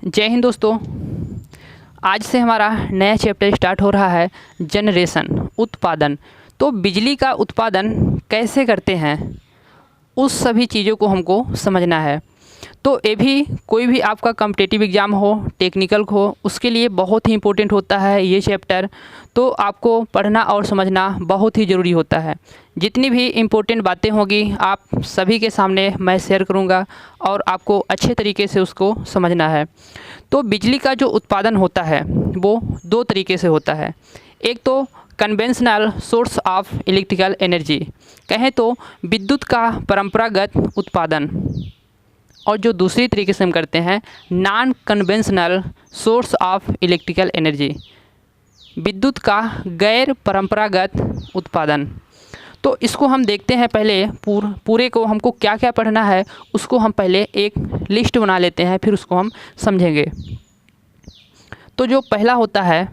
जय हिंद दोस्तों। आज से हमारा नया चैप्टर स्टार्ट हो रहा है, जनरेशन उत्पादन। तो बिजली का उत्पादन कैसे करते हैं उस सभी चीज़ों को हमको समझना है। तो ये भी कोई भी आपका कॉम्पिटिटिव एग्ज़ाम हो, टेक्निकल हो, उसके लिए बहुत ही इम्पोर्टेंट होता है ये चैप्टर। तो आपको पढ़ना और समझना बहुत ही ज़रूरी होता है। जितनी भी इम्पोर्टेंट बातें होगी आप सभी के सामने मैं शेयर करूँगा और आपको अच्छे तरीके से उसको समझना है। तो बिजली का जो उत्पादन होता है वो दो तरीके से होता है। एक तो conventional source of electrical energy, कहें तो विद्युत का परंपरागत उत्पादन, और जो दूसरी तरीके से हम करते हैं non conventional source of electrical energy, विद्युत का गैर परंपरागत उत्पादन। तो इसको हम देखते हैं। पहले पूरे को हमको क्या क्या पढ़ना है उसको हम पहले एक लिस्ट बना लेते हैं, फिर उसको हम समझेंगे। तो जो पहला होता है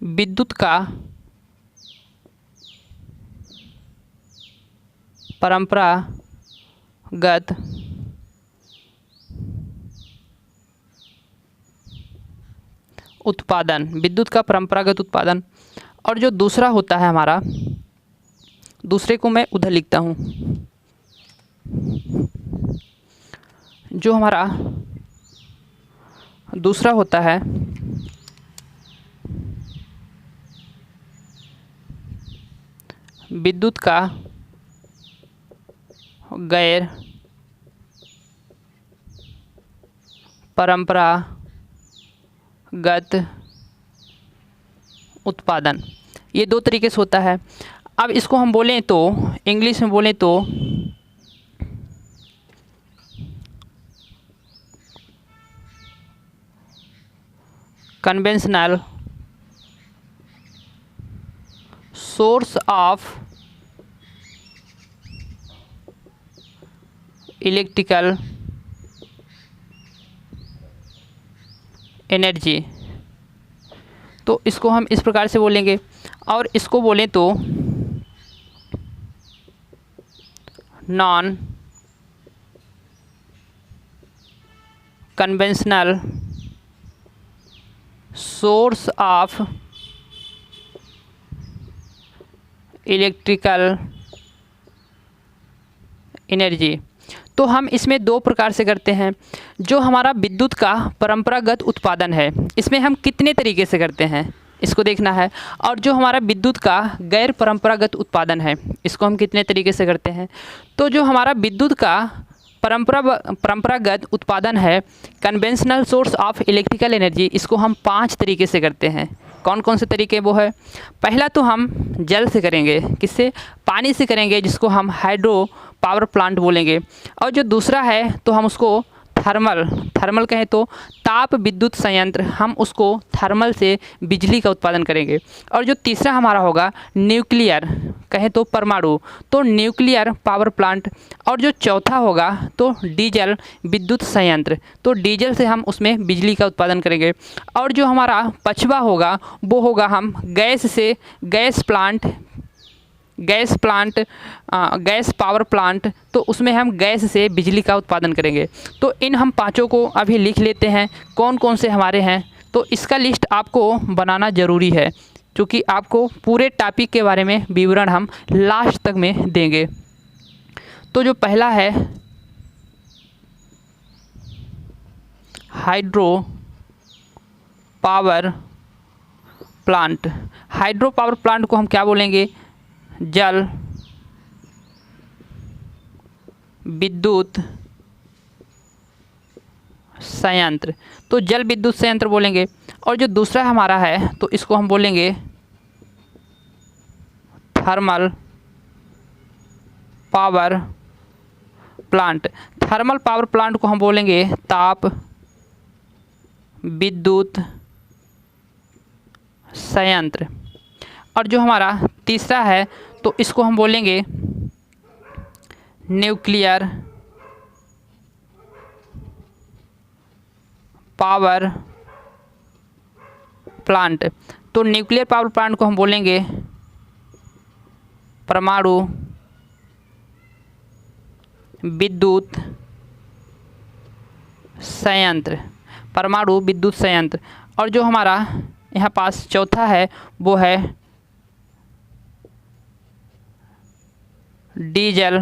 विद्युत का परंपरागत उत्पादन, विद्युत का परंपरागत उत्पादन। और जो दूसरा होता है हमारा, दूसरे को मैं उधर लिखता हूँ, जो हमारा दूसरा होता है विद्युत का गैर परंपरागत उत्पादन। ये दो तरीके से होता है। अब इसको हम बोलें तो इंग्लिश में बोलें तो conventional source of electrical energy. तो इसको हम इस प्रकार से बोलेंगे। और इसको बोलें तो non conventional source of electrical energy. तो हम इसमें दो प्रकार से करते हैं। जो हमारा विद्युत का परंपरागत उत्पादन है इसमें हम कितने तरीके से करते हैं इसको देखना है। और जो हमारा विद्युत का गैर परंपरागत उत्पादन है इसको हम कितने तरीके से करते हैं। तो जो हमारा विद्युत का परंपरागत उत्पादन है, conventional source of electrical energy, इसको हम 5 तरीके से करते हैं। कौन कौन से तरीके वो है? पहला तो हम जल से करेंगे, किससे? पानी से करेंगे, जिसको हम हाइड्रो पावर प्लांट बोलेंगे। और जो दूसरा है तो हम उसको थर्मल कहें तो ताप विद्युत संयंत्र, हम उसको थर्मल से बिजली का उत्पादन करेंगे। और जो तीसरा हमारा होगा न्यूक्लियर, कहें तो परमाणु, तो न्यूक्लियर पावर प्लांट। और जो चौथा होगा तो डीजल विद्युत संयंत्र, तो डीजल से हम उसमें बिजली का उत्पादन करेंगे। और जो हमारा पांचवा होगा वो होगा हम गैस पावर प्लांट, तो उसमें हम गैस से बिजली का उत्पादन करेंगे। तो इन हम पांचों को अभी लिख लेते हैं कौन कौन से हमारे हैं। तो इसका लिस्ट आपको बनाना ज़रूरी है, क्योंकि आपको पूरे टॉपिक के बारे में विवरण हम लास्ट तक में देंगे। तो जो पहला है hydro power plant. Hydro power plant को हम क्या बोलेंगे? जल विद्युत संयंत्र, तो जल विद्युत संयंत्र बोलेंगे। और जो दूसरा हमारा है तो इसको हम बोलेंगे thermal power plant. Thermal power plant को हम बोलेंगे ताप विद्युत संयंत्र। और जो हमारा तीसरा है तो इसको हम बोलेंगे न्यूक्लियर पावर प्लांट। तो न्यूक्लियर पावर प्लांट को हम बोलेंगे परमाणु विद्युत संयंत्र, परमाणु विद्युत संयंत्र। और जो हमारा यहाँ पास चौथा है वो है डीजल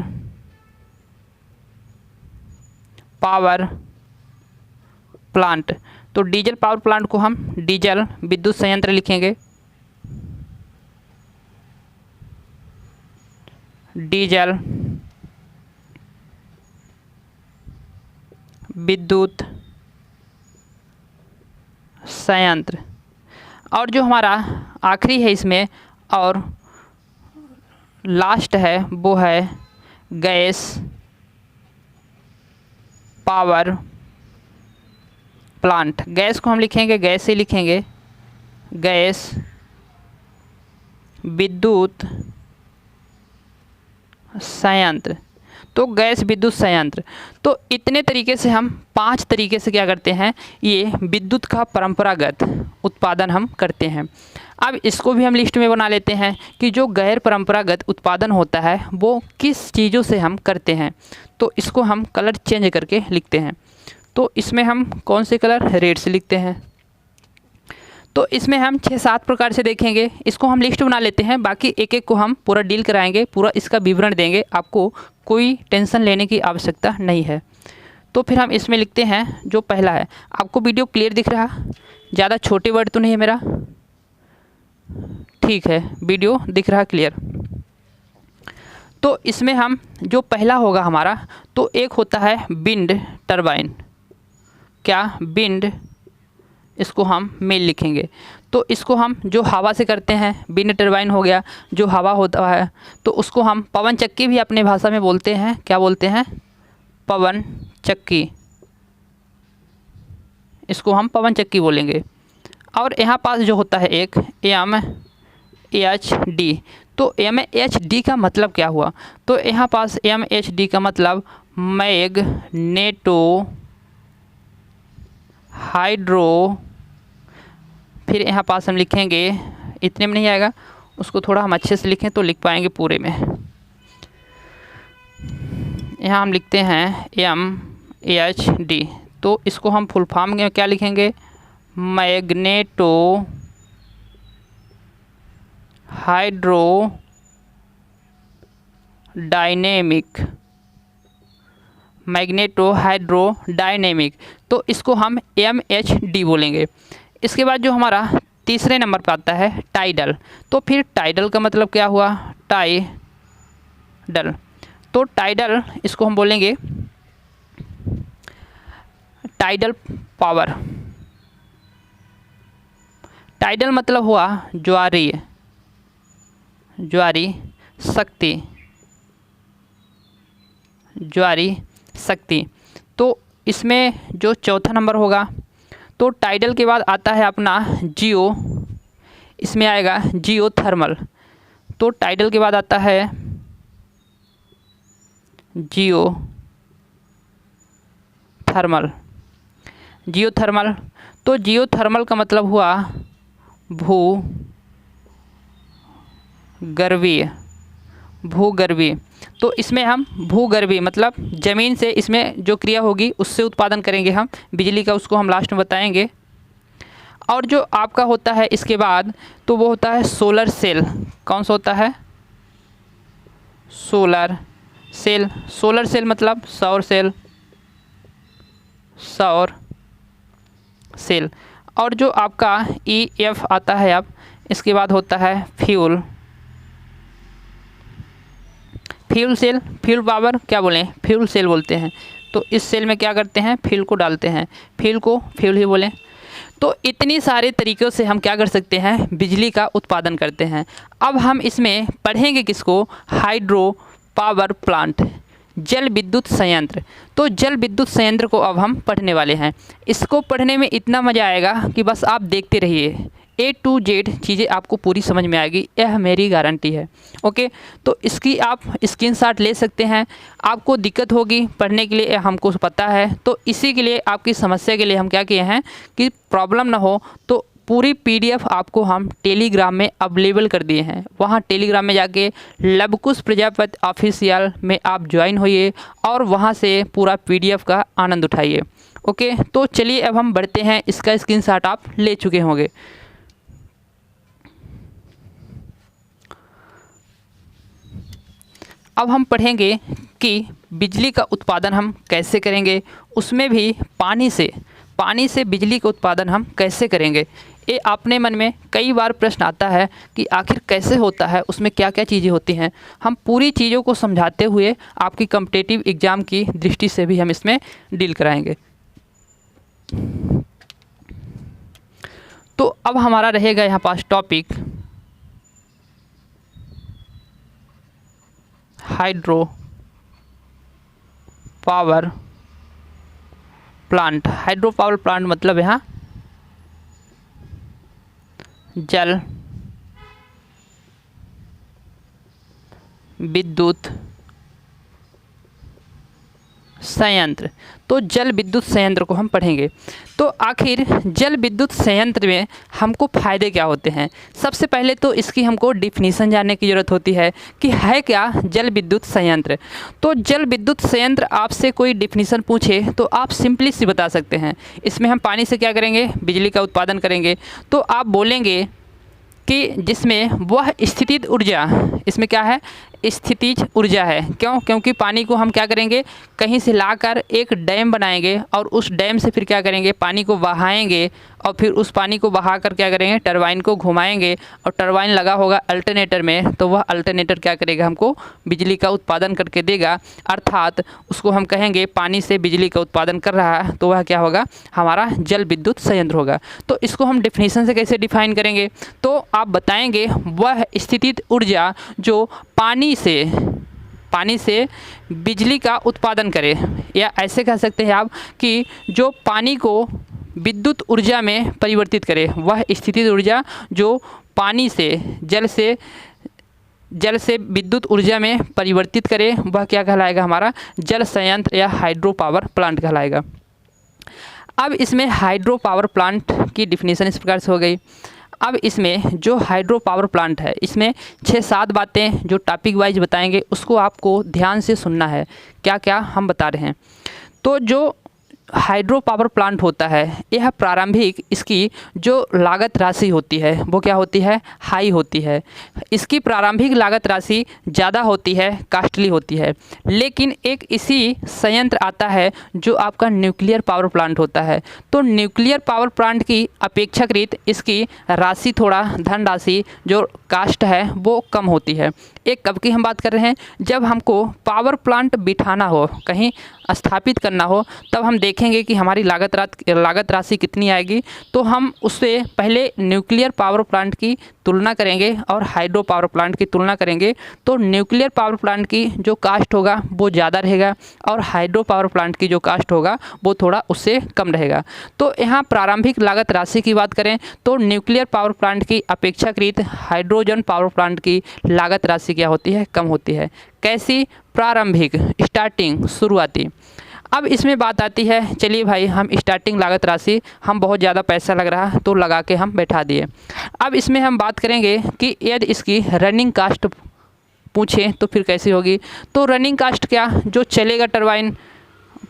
पावर प्लांट। तो डीजल पावर प्लांट को हम डीजल विद्युत संयंत्र लिखेंगे, डीजल विद्युत संयंत्र। और जो हमारा आखिरी है इसमें और लास्ट है वो है गैस पावर प्लांट। गैस को हम लिखेंगे, गैस से लिखेंगे गैस विद्युत संयंत्र। तो गैस विद्युत संयंत्र। तो इतने तरीके से हम 5 तरीके से क्या करते हैं, ये विद्युत का परंपरागत उत्पादन हम करते हैं। अब इसको भी हम लिस्ट में बना लेते हैं कि जो गैर परंपरागत उत्पादन होता है वो किस चीज़ों से हम करते हैं। तो इसको हम कलर चेंज करके लिखते हैं। तो इसमें हम कौन से कलर, रेड से लिखते हैं। तो इसमें हम 6-7 प्रकार से देखेंगे, इसको हम लिस्ट बना लेते हैं, बाकी एक एक को हम पूरा डील कराएंगे, पूरा इसका विवरण देंगे, आपको कोई टेंशन लेने की आवश्यकता नहीं है। तो फिर हम इसमें लिखते हैं जो पहला है। आपको वीडियो क्लियर दिख रहा, ज़्यादा छोटे वर्ड तो नहीं है मेरा, ठीक है, वीडियो दिख रहा क्लियर। तो इसमें हम जो पहला होगा हमारा, तो एक होता है विंड टरबाइन। क्या, विंड, इसको हम मेल लिखेंगे। तो इसको हम जो हवा से करते हैं, विंड टरबाइन हो गया, जो हवा होता है, तो उसको हम पवन चक्की भी अपने भाषा में बोलते हैं। क्या बोलते हैं, पवन चक्की, इसको हम पवन चक्की बोलेंगे। और यहाँ पास जो होता है एक MHD। तो MHD का मतलब क्या हुआ, तो यहाँ पास MHD का मतलब मैग्नेटो हाइड्रो, फिर यहाँ पास हम लिखेंगे, इतने में नहीं आएगा, उसको थोड़ा हम अच्छे से लिखें तो लिख पाएंगे पूरे में। यहाँ हम लिखते हैं MHD। तो इसको हम फुल फॉर्म में क्या लिखेंगे, magneto hydro dynamic, magneto hydro dynamic. तो इसको हम MHD बोलेंगे। इसके बाद जो हमारा तीसरे नंबर पर आता है टाइडल। तो फिर टाइडल का मतलब क्या हुआ, टाइडल। तो टाइडल, इसको हम बोलेंगे टाइडल पावर। टाइडल मतलब हुआ ज्वारीय, ज्वारी शक्ति, ज्वारी शक्ति। तो इसमें जो चौथा नंबर होगा, तो टाइडल के बाद आता है अपना जियो, इसमें आएगा जियो थर्मल। तो टाइडल के बाद आता है जियो थर्मल, जियो थर्मल। तो जियो थर्मल का मतलब हुआ भूगर्भीय, भूगर्भीय। तो इसमें हम भूगर्भीय मतलब ज़मीन से इसमें जो क्रिया होगी उससे उत्पादन करेंगे हम बिजली का, उसको हम लास्ट में बताएंगे। और जो आपका होता है इसके बाद, तो वो होता है सोलर सेल। कौन सा होता है, सोलर सेल। सोलर सेल मतलब सौर सेल, सौर सेल। और जो आपका EF आता है अब, इसके बाद होता है fuel, fuel cell. Fuel power क्या बोलें, फ्यूल सेल बोलते हैं। तो इस सेल में क्या करते हैं, फ्यूल को डालते हैं, फ्यूल को फ्यूल ही बोलें। तो इतनी सारे तरीक़ों से हम क्या कर सकते हैं, बिजली का उत्पादन करते हैं। अब हम इसमें पढ़ेंगे किसको, हाइड्रो पावर प्लांट, जल विद्युत संयंत्र। तो जल विद्युत संयंत्र को अब हम पढ़ने वाले हैं। इसको पढ़ने में इतना मज़ा आएगा कि बस आप देखते रहिए, A to Z चीज़ें आपको पूरी समझ में आएगी, यह मेरी गारंटी है। ओके, तो इसकी आप स्क्रीनशॉट ले सकते हैं। आपको दिक्कत होगी पढ़ने के लिए, हमको पता है। तो इसी के लिए, आपकी समस्या के लिए हम क्या किए हैं कि प्रॉब्लम ना हो, तो पूरी PDF आपको हम टेलीग्राम में अवेलेबल कर दिए हैं। वहाँ टेलीग्राम में जाके लवकुश प्रजापति ऑफिशियल में आप ज्वाइन होइए और वहाँ से पूरा PDF का आनंद उठाइए। ओके, तो चलिए अब हम बढ़ते हैं, इसका स्क्रीनशॉट आप ले चुके होंगे। अब हम पढ़ेंगे कि बिजली का उत्पादन हम कैसे करेंगे, उसमें भी पानी से बिजली का उत्पादन हम कैसे करेंगे। ये अपने मन में कई बार प्रश्न आता है कि आखिर कैसे होता है, उसमें क्या क्या चीज़ें होती हैं। हम पूरी चीज़ों को समझाते हुए आपकी कॉम्पिटिटिव एग्ज़ाम की दृष्टि से भी हम इसमें डील कराएंगे। तो अब हमारा रहेगा यहाँ पास topic hydro power plant. Hydro power plant मतलब यहाँ जल विद्युत संयंत्र। तो जल विद्युत संयंत्र को हम पढ़ेंगे। तो आखिर जल विद्युत संयंत्र में हमको फ़ायदे क्या होते हैं। सबसे पहले तो इसकी हमको डिफिनीसन जानने की ज़रूरत होती है कि है क्या जल विद्युत संयंत्र। तो जल विद्युत संयंत्र आपसे कोई डिफिनीसन पूछे तो आप सिंपली सी बता सकते हैं, इसमें हम पानी से क्या करेंगे, बिजली का उत्पादन करेंगे। तो आप बोलेंगे कि जिसमें वह स्थितिज ऊर्जा, इसमें क्या है, स्थितिज ऊर्जा है। क्यों? क्योंकि पानी को हम क्या करेंगे, कहीं से लाकर एक डैम बनाएंगे और उस डैम से फिर क्या करेंगे, पानी को बहाएंगे और फिर उस पानी को बहाकर क्या करेंगे, टरबाइन को घुमाएंगे और टरबाइन लगा होगा अल्टरनेटर में, तो वह अल्टरनेटर क्या करेगा, हमको बिजली का उत्पादन करके देगा। अर्थात उसको हम कहेंगे पानी से बिजली का उत्पादन कर रहा है, तो वह क्या होगा, हमारा जल विद्युत संयंत्र होगा। तो इसको हम डिफिनीसन से कैसे डिफाइन करेंगे, तो आप बताएंगे वह स्थितिज ऊर्जा जो पानी से बिजली का उत्पादन करे, या ऐसे कह सकते हैं आप कि जो पानी को विद्युत ऊर्जा में परिवर्तित करे, वह स्थितिज ऊर्जा जो पानी से जल से विद्युत ऊर्जा में परिवर्तित करे, वह क्या कहलाएगा, हमारा जल संयंत्र या हाइड्रो पावर प्लांट कहलाएगा। अब इसमें हाइड्रो पावर प्लांट की डिफिनीसन इस प्रकार से हो गई। अब इसमें जो हाइड्रो पावर प्लांट है, इसमें 6-7 बातें जो टॉपिक वाइज बताएंगे, उसको आपको ध्यान से सुनना है, क्या क्या हम बता रहे हैं। तो जो हाइड्रो पावर प्लांट होता है, यह प्रारंभिक इसकी जो लागत राशि होती है वो क्या होती है, हाई होती है। इसकी प्रारंभिक लागत राशि ज़्यादा होती है, कास्टली होती है। लेकिन एक इसी संयंत्र आता है जो आपका न्यूक्लियर पावर प्लांट होता है। तो न्यूक्लियर पावर प्लांट की अपेक्षाकृत इसकी राशि, थोड़ा धनराशि जो कास्ट है वो कम होती है। एक कब की हम बात कर रहे हैं, जब हमको पावर प्लांट बिठाना हो, कहीं स्थापित करना हो, तब हम देखेंगे कि हमारी लागत राशि कितनी आएगी। तो हम उससे पहले न्यूक्लियर पावर प्लांट की तुलना करेंगे और हाइड्रो पावर प्लांट की तुलना करेंगे। तो न्यूक्लियर पावर प्लांट की जो कास्ट होगा वो ज़्यादा रहेगा और हाइड्रो पावर प्लांट की जो कास्ट होगा वो थोड़ा उससे कम रहेगा। तो यहाँ प्रारंभिक लागत राशि की बात करें तो न्यूक्लियर पावर प्लांट की अपेक्षाकृत हाइड्रोजन पावर प्लांट की लागत राशि क्या होती है, कम होती है। कैसी? प्रारंभिक, स्टार्टिंग, शुरुआती। अब इसमें बात आती है, चलिए भाई हम स्टार्टिंग लागत राशि, हम बहुत ज़्यादा पैसा लग रहा तो लगा के हम बैठा दिए। अब इसमें हम बात करेंगे कि यदि इसकी रनिंग कास्ट पूछें तो फिर कैसी होगी। तो रनिंग कास्ट क्या, जो चलेगा टरबाइन,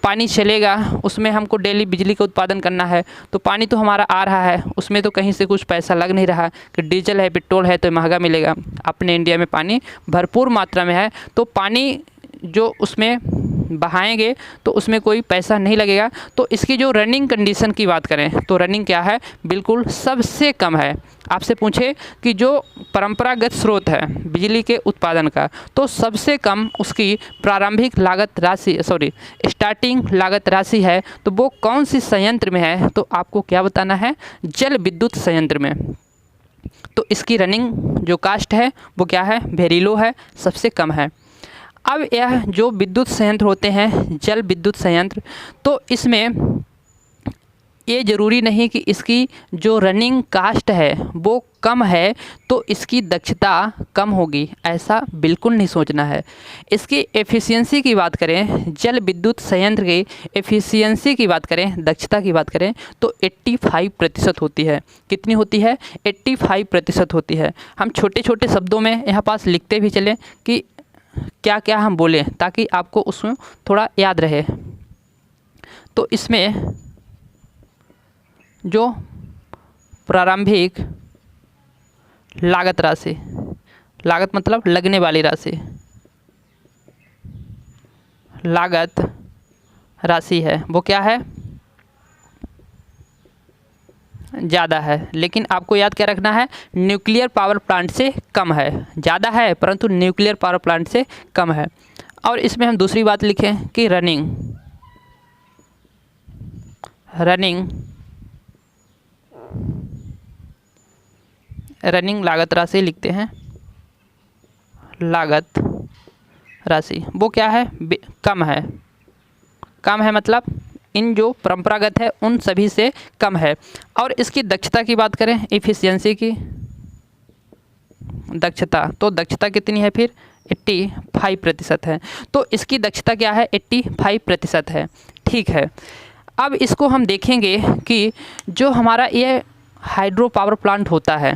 पानी चलेगा, उसमें हमको डेली बिजली का उत्पादन करना है। तो पानी तो हमारा आ रहा है, उसमें तो कहीं से कुछ पैसा लग नहीं रहा कि डीजल है, पेट्रोल है तो महंगा मिलेगा। अपने इंडिया में पानी भरपूर मात्रा में है, तो पानी जो उसमें बहाएंगे तो उसमें कोई पैसा नहीं लगेगा। तो इसकी जो रनिंग कंडीशन की बात करें तो रनिंग क्या है, बिल्कुल सबसे कम है। आपसे पूछे कि जो परंपरागत स्रोत है बिजली के उत्पादन का, तो सबसे कम उसकी प्रारंभिक लागत राशि, स्टार्टिंग लागत राशि है, तो वो कौन सी संयंत्र में है, तो आपको क्या बताना है, जल विद्युत संयंत्र में। तो इसकी रनिंग जो कास्ट है वो क्या है, वेरी लो है, सबसे कम है। अब यह जो विद्युत संयंत्र होते हैं, जल विद्युत संयंत्र, तो इसमें ये ज़रूरी नहीं कि इसकी जो रनिंग कास्ट है वो कम है तो इसकी दक्षता कम होगी, ऐसा बिल्कुल नहीं सोचना है। इसकी एफिशिएंसी की बात करें, जल विद्युत संयंत्र की एफिशिएंसी की बात करें, दक्षता की बात करें तो 85% होती है। कितनी होती है? 85% होती है। हम छोटे छोटे शब्दों में यहाँ पास लिखते भी चलें कि क्या क्या हम बोलें, ताकि आपको उसमें थोड़ा याद रहे। तो इसमें जो प्रारंभिक लागत राशि, लागत मतलब लगने वाली राशि, लागत राशि है वो क्या है, ज़्यादा है। लेकिन आपको याद क्या रखना है, न्यूक्लियर पावर प्लांट से कम है, ज़्यादा है परंतु न्यूक्लियर पावर प्लांट से कम है। और इसमें हम दूसरी बात लिखें कि रनिंग लागत राशि लिखते हैं, लागत राशि वो क्या है, कम है। कम है मतलब इन जो परंपरागत है उन सभी से कम है। और इसकी दक्षता की बात करें, इफ़िशियंसी की दक्षता, तो दक्षता कितनी है फिर 85% है। तो इसकी दक्षता क्या है, 85% है। ठीक है, अब इसको हम देखेंगे कि जो हमारा ये हाइड्रो पावर प्लांट होता है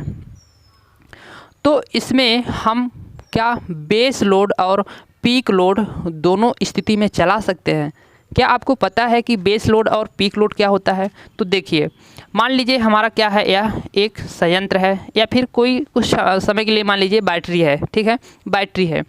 तो इसमें हम क्या बेस लोड और पीक लोड दोनों स्थिति में चला सकते हैं। क्या आपको पता है कि बेस लोड और पीक लोड क्या होता है? तो देखिए, मान लीजिए हमारा क्या है, यह एक संयंत्र है या फिर कोई कुछ समय के लिए मान लीजिए बैटरी है, ठीक है, बैटरी है।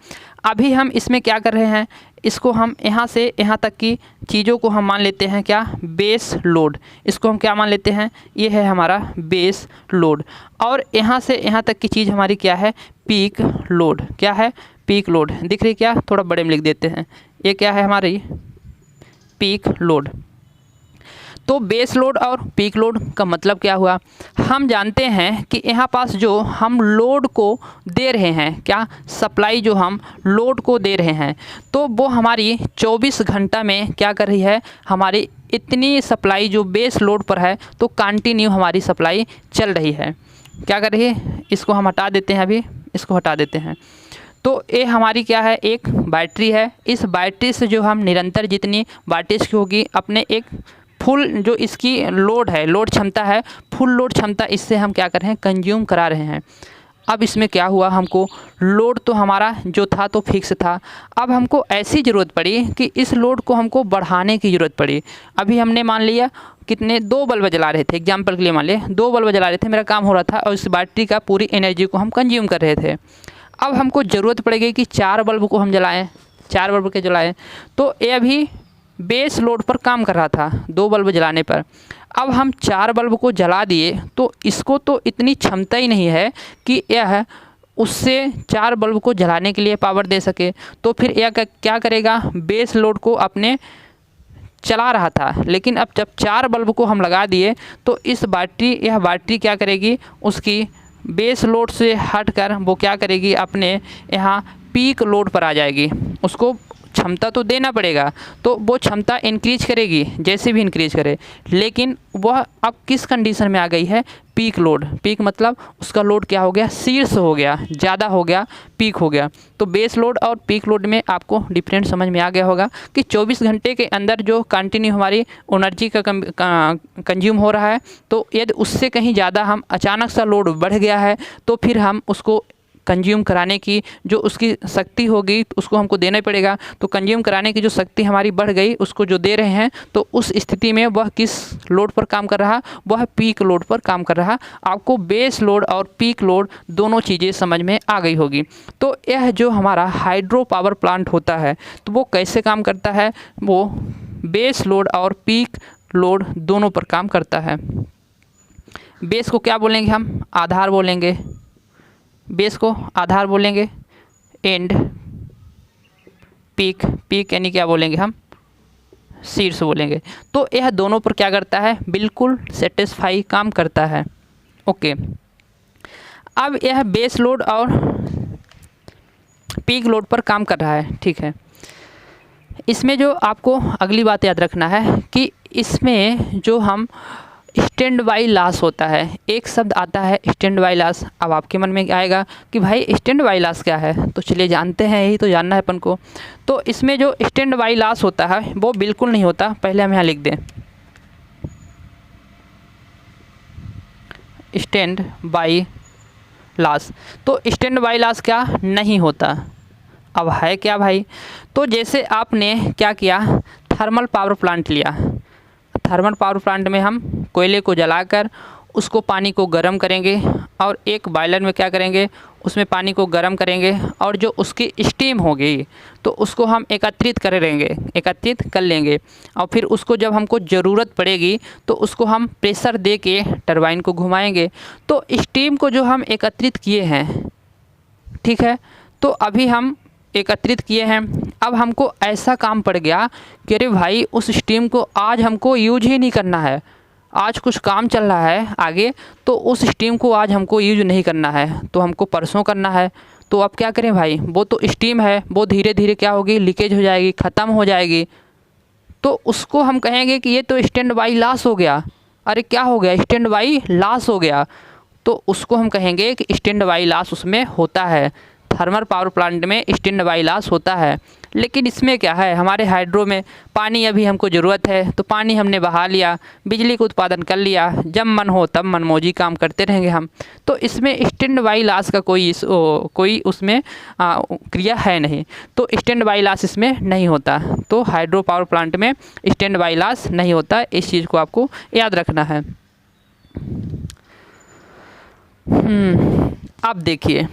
अभी हम इसमें क्या कर रहे हैं, इसको हम यहाँ से यहाँ तक की चीज़ों को हम मान लेते हैं क्या, बेस लोड। इसको हम क्या मान लेते हैं, ये है हमारा बेस लोड। और यहाँ से यहाँ तक की चीज़ हमारी क्या है, पीक लोड। क्या है, पीक लोड। दिख रही क्या, थोड़ा बड़े में लिख देते हैं, ये क्या है हमारी पीक लोड। तो बेस लोड और पीक लोड का मतलब क्या हुआ, हम जानते हैं कि यहाँ पास जो हम लोड को दे रहे हैं, क्या सप्लाई जो हम लोड को दे रहे हैं, तो वो हमारी 24 घंटा में क्या कर रही है, हमारी इतनी सप्लाई जो बेस लोड पर है तो कंटिन्यू हमारी सप्लाई चल रही है। क्या कर रही है, इसको हम हटा देते हैं, अभी इसको हटा देते हैं। तो ये हमारी क्या है, एक बैटरी है। इस बैटरी से जो हम निरंतर जितनी वाटेज की होगी अपने एक फुल जो इसकी लोड है, लोड क्षमता है, फुल लोड क्षमता इससे हम क्या कर रहे हैं, कंज्यूम करा रहे हैं। अब इसमें क्या हुआ, हमको लोड तो हमारा जो था तो फिक्स था, अब हमको ऐसी ज़रूरत पड़ी कि इस लोड को हमको बढ़ाने की ज़रूरत पड़ी। अभी हमने मान लिया कितने, 2 बल्ब जला रहे थे, एग्जाम्पल के लिए मान लिया 2 बल्ब जला रहे थे, मेरा काम हो रहा था और इस बैटरी का पूरी एनर्जी को हम कंज्यूम कर रहे थे। अब हमको ज़रूरत पड़ेगी कि 4 बल्ब को हम जलाएँ, 4 बल्ब के जलाएँ। तो ये अभी बेस लोड पर काम कर रहा था 2 बल्ब जलाने पर। अब हम 4 बल्ब को जला दिए तो इसको तो इतनी क्षमता ही नहीं है कि यह उससे 4 बल्ब को जलाने के लिए पावर दे सके। तो फिर यह क्या करेगा, बेस लोड को अपने चला रहा था, लेकिन अब जब 4 बल्ब को हम लगा दिए तो इस बैटरी, यह बैटरी क्या करेगी, उसकी बेस लोड से हटकर वो क्या करेगी, अपने यहाँ पीक लोड पर आ जाएगी। उसको क्षमता तो देना पड़ेगा, तो वो क्षमता इंक्रीज करेगी जैसे भी इंक्रीज करे, लेकिन वह अब किस कंडीशन में आ गई है, पीक लोड। पीक मतलब उसका लोड क्या हो गया, शीर्ष हो गया, ज़्यादा हो गया, पीक हो गया। तो बेस लोड और पीक लोड में आपको डिफरेंट समझ में आ गया होगा कि 24 घंटे के अंदर जो कंटिन्यू हमारी एनर्जी का कंज्यूम हो रहा है, तो यदि उससे कहीं ज़्यादा हम अचानक सा लोड बढ़ गया है तो फिर हम उसको कंज्यूम कराने की जो उसकी शक्ति होगी उसको हमको देना पड़ेगा। तो कंज्यूम कराने की जो शक्ति हमारी बढ़ गई उसको जो दे रहे हैं, तो उस स्थिति में वह किस लोड पर काम कर रहा, वह पीक लोड पर काम कर रहा। आपको बेस लोड और पीक लोड दोनों चीज़ें समझ में आ गई होगी। तो यह जो हमारा हाइड्रो पावर प्लांट होता है तो वो कैसे काम करता है, वो बेस लोड और पीक लोड दोनों पर काम करता है। बेस को क्या बोलेंगे हम, आधार बोलेंगे, बेस को आधार बोलेंगे, एंड पीक, पीक यानी क्या बोलेंगे हम, शीर्ष बोलेंगे। तो यह दोनों पर क्या करता है, बिल्कुल सेटिस्फाई काम करता है। ओके, अब यह बेस लोड और पीक लोड पर काम कर रहा है, ठीक है। इसमें जो आपको अगली बात याद रखना है कि इसमें जो हम स्टैंड बाई लॉस होता है, एक शब्द आता है स्टैंड बाई लॉस। अब आपके मन में आएगा कि भाई स्टैंड बाई लॉस क्या है, तो चलिए जानते हैं, यही तो जानना है अपन को। तो इसमें जो स्टैंड बाई लॉस होता है वो बिल्कुल नहीं होता, पहले हम यहाँ लिख दें स्टैंड बाई लॉस। तो स्टैंड बाई लॉस क्या नहीं होता। अब है क्या भाई, तो जैसे आपने क्या किया, थर्मल पावर प्लांट लिया, थर्मल पावर प्लांट में हम कोयले को जलाकर उसको पानी को गर्म करेंगे और एक बॉयलर में क्या करेंगे, उसमें पानी को गर्म करेंगे और जो उसकी स्टीम होगी तो उसको हम एकत्रित कर लेंगे और फिर उसको जब हमको ज़रूरत पड़ेगी तो उसको हम प्रेशर दे के टरबाइन को घुमाएंगे। तो स्टीम को जो हम एकत्रित किए हैं, ठीक है, तो अभी हम एकत्रित किए हैं, अब हमको ऐसा काम पड़ गया कि अरे भाई उस स्टीम को आज हमको यूज ही नहीं करना है, आज कुछ काम चल रहा है आगे, तो उस स्टीम को आज हमको यूज नहीं करना है, तो हमको परसों करना है। तो अब क्या करें भाई, वो तो स्टीम है, वो धीरे धीरे क्या होगी, लीकेज हो जाएगी, ख़त्म हो जाएगी। तो उसको हम कहेंगे कि ये तो स्टैंड बाई लॉस हो गया। अरे क्या हो गया, स्टैंड बाई लॉस हो गया। तो उसको हम कहेंगे कि स्टैंड बाई लॉस उसमें होता है, थर्मल पावर प्लांट में स्टैंड बाई लॉस होता है। लेकिन इसमें क्या है, हमारे हाइड्रो में पानी अभी हमको ज़रूरत है तो पानी हमने बहा लिया, बिजली का उत्पादन कर लिया, जब मन हो तब मनमौजी काम करते रहेंगे हम। तो इसमें स्टैंड बाई लॉस का कोई उसमें क्रिया है नहीं, तो स्टैंड बाई लॉस इसमें नहीं होता। तो हाइड्रो पावर प्लांट में स्टैंड बाई लॉस नहीं होता, इस चीज़ को आपको याद रखना है। अब देखिए,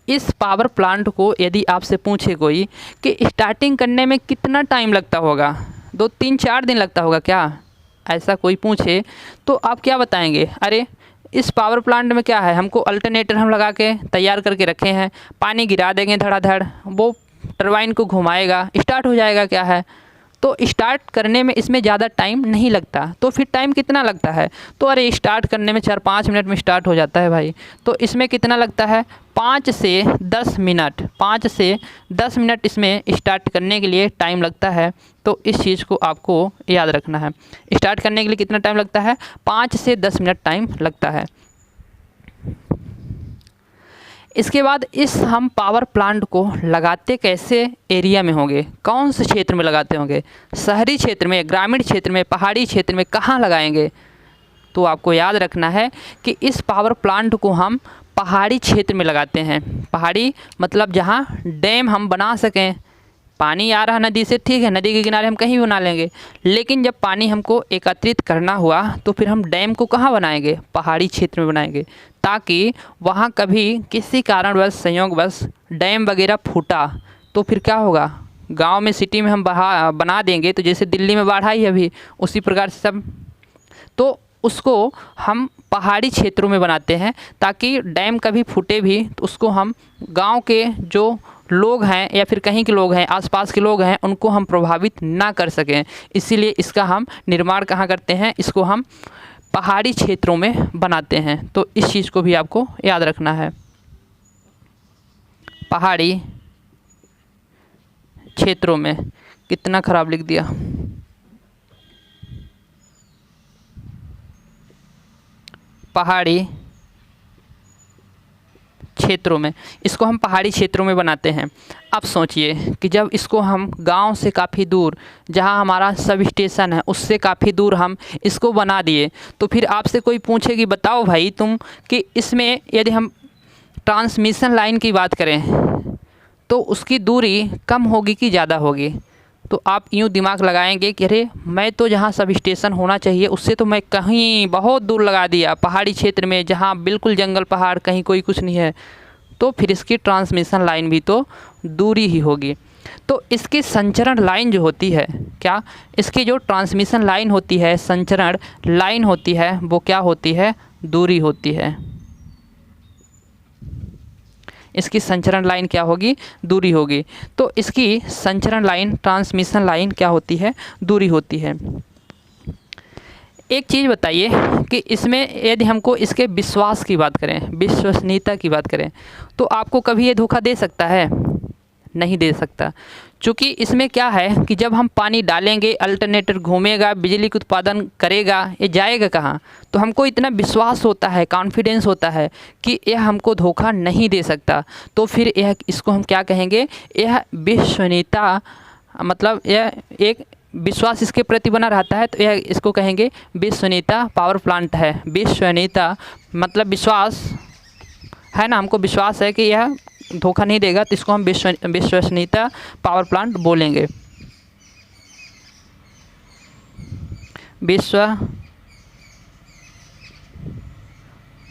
इस पावर प्लांट को यदि आपसे पूछे कोई कि स्टार्टिंग करने में कितना टाइम लगता होगा, 2-3-4 दिन लगता होगा क्या, ऐसा कोई पूछे तो आप क्या बताएंगे? अरे इस पावर प्लांट में क्या है, हमको अल्टरनेटर हम लगा के तैयार करके रखे हैं, पानी गिरा देंगे धड़ाधड़, वो टरबाइन को घुमाएगा, स्टार्ट हो जाएगा, क्या है। तो स्टार्ट करने में इसमें ज़्यादा टाइम नहीं लगता। तो फिर टाइम कितना लगता है, तो अरे स्टार्ट करने में 4-5 मिनट में स्टार्ट हो जाता है भाई। तो इसमें कितना लगता है, 5 से 10 मिनट, 5 से 10 मिनट इसमें स्टार्ट करने के लिए टाइम लगता है। तो इस चीज़ को आपको याद रखना है, स्टार्ट करने के लिए कितना टाइम लगता है, 5 से 10 मिनट टाइम लगता है। इसके बाद इस हम पावर प्लांट को लगाते कैसे एरिया में होंगे, कौन से क्षेत्र में लगाते होंगे, शहरी क्षेत्र में, ग्रामीण क्षेत्र में, पहाड़ी क्षेत्र में, कहाँ लगाएंगे। तो आपको याद रखना है कि इस पावर प्लांट को हम पहाड़ी क्षेत्र में लगाते हैं। पहाड़ी मतलब जहाँ डैम हम बना सकें, पानी आ रहा नदी से, ठीक है, नदी के किनारे हम कहीं भी बना लेंगे, लेकिन जब पानी हमको एकत्रित करना हुआ तो फिर हम डैम को कहाँ बनाएंगे, पहाड़ी क्षेत्र में बनाएंगे, ताकि वहाँ कभी किसी कारणवश, संयोगवश डैम वगैरह फूटा तो फिर क्या होगा, गांव में, सिटी में हम बना देंगे तो जैसे दिल्ली में बाढ़ आई अभी, उसी प्रकार से सब, तो उसको हम पहाड़ी क्षेत्रों में बनाते हैं ताकि डैम कभी फूटे भी तो उसको हम गांव के जो लोग हैं या फिर कहीं के लोग हैं, आसपास के लोग हैं, उनको हम प्रभावित ना कर सकें। इसीलिए इसका हम निर्माण कहाँ करते हैं, इसको हम पहाड़ी क्षेत्रों में बनाते हैं। तो इस चीज़ को भी आपको याद रखना है, पहाड़ी क्षेत्रों में। कितना खराब लिख दिया, पहाड़ी क्षेत्रों में, इसको हम पहाड़ी क्षेत्रों में बनाते हैं। अब सोचिए कि जब इसको हम गांव से काफ़ी दूर, जहां हमारा सब स्टेशन है उससे काफ़ी दूर हम इसको बना दिए, तो फिर आपसे कोई पूछे कि बताओ भाई तुम कि इसमें यदि हम ट्रांसमिशन लाइन की बात करें तो उसकी दूरी कम होगी कि ज़्यादा होगी। तो आप यूँ दिमाग लगाएंगे कि अरे मैं तो जहाँ सब स्टेशन होना चाहिए उससे तो मैं कहीं बहुत दूर लगा दिया, पहाड़ी क्षेत्र में जहाँ बिल्कुल जंगल पहाड़, कहीं कोई कुछ नहीं है, तो फिर इसकी ट्रांसमिशन लाइन भी तो दूरी ही होगी। तो इसकी संचरण लाइन जो होती है, क्या इसकी जो ट्रांसमिशन लाइन होती है, संचरण लाइन होती है, वो क्या होती है, दूरी होती है। इसकी संचरण लाइन क्या होगी, दूरी होगी। तो इसकी संचरण लाइन, ट्रांसमिशन लाइन क्या होती है, दूरी होती है। एक चीज़ बताइए कि इसमें यदि हमको इसके विश्वास की बात करें, विश्वसनीयता की बात करें, तो आपको कभी ये धोखा दे सकता है, नहीं दे सकता। चूँकि इसमें क्या है कि जब हम पानी डालेंगे, अल्टरनेटर घूमेगा, बिजली का उत्पादन करेगा, ये जाएगा कहाँ, तो हमको इतना विश्वास होता है, कॉन्फिडेंस होता है कि यह हमको धोखा नहीं दे सकता। तो फिर यह, इसको हम क्या कहेंगे, यह विश्वसनीयता, मतलब यह एक विश्वास इसके प्रति बना रहता है, तो यह इसको कहेंगे विश्वसनीयता पावर प्लांट है। विश्वसनीयता मतलब विश्वास है ना, हमको विश्वास है कि यह धोखा नहीं देगा, तो इसको हम विश्वसनीयता पावर प्लांट बोलेंगे।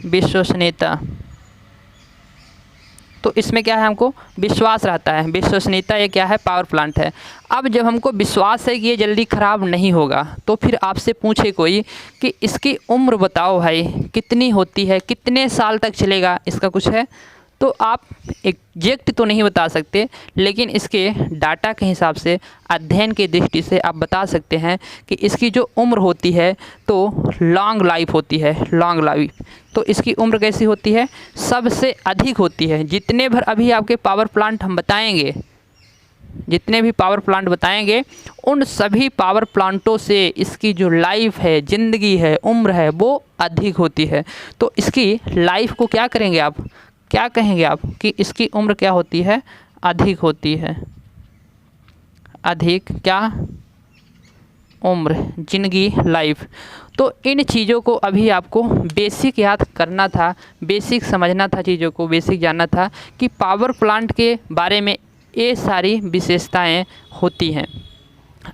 विश्वसनीयता। तो इसमें क्या है, हमको विश्वास रहता है। विश्वसनीयता ये क्या है, पावर प्लांट है। अब जब हमको विश्वास है कि ये जल्दी ख़राब नहीं होगा, तो फिर आपसे पूछे कोई कि इसकी उम्र बताओ भाई कितनी होती है, कितने साल तक चलेगा, इसका कुछ है, तो आप एग्जैक्ट तो नहीं बता सकते, लेकिन इसके डाटा के हिसाब से, अध्ययन की दृष्टि से आप बता सकते हैं कि इसकी जो उम्र होती है तो लॉन्ग लाइफ होती है, लॉन्ग लाइफ। तो इसकी उम्र कैसी होती है, सबसे अधिक होती है। जितने भर अभी आपके पावर प्लांट हम बताएंगे, जितने भी पावर प्लांट बताएंगे, उन सभी पावर प्लांटों से इसकी जो लाइफ है, ज़िंदगी है, उम्र है, वो अधिक होती है। तो इसकी लाइफ को क्या करेंगे आप, क्या कहेंगे आप कि इसकी उम्र क्या होती है, अधिक होती है। अधिक क्या, उम्र, ज़िंदगी, लाइफ। तो इन चीज़ों को अभी आपको बेसिक याद करना था, बेसिक समझना था, चीज़ों को बेसिक जानना था कि पावर प्लांट के बारे में ये सारी विशेषताएं होती हैं।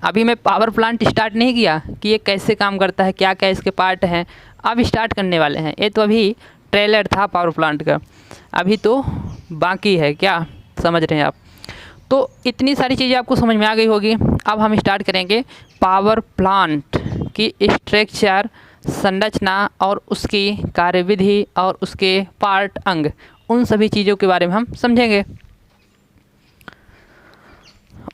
अभी मैं पावर प्लांट स्टार्ट नहीं किया कि ये कैसे काम करता है, क्या क्या इसके पार्ट हैं, अब स्टार्ट करने वाले हैं। ये तो अभी ट्रेलर था पावर प्लांट का, अभी तो बाकी है, क्या समझ रहे हैं आप। तो इतनी सारी चीज़ें आपको समझ में आ गई होगी। अब हम स्टार्ट करेंगे पावर प्लांट की स्ट्रक्चर, संरचना और उसकी कार्यविधि और उसके पार्ट, अंग, उन सभी चीज़ों के बारे में हम समझेंगे।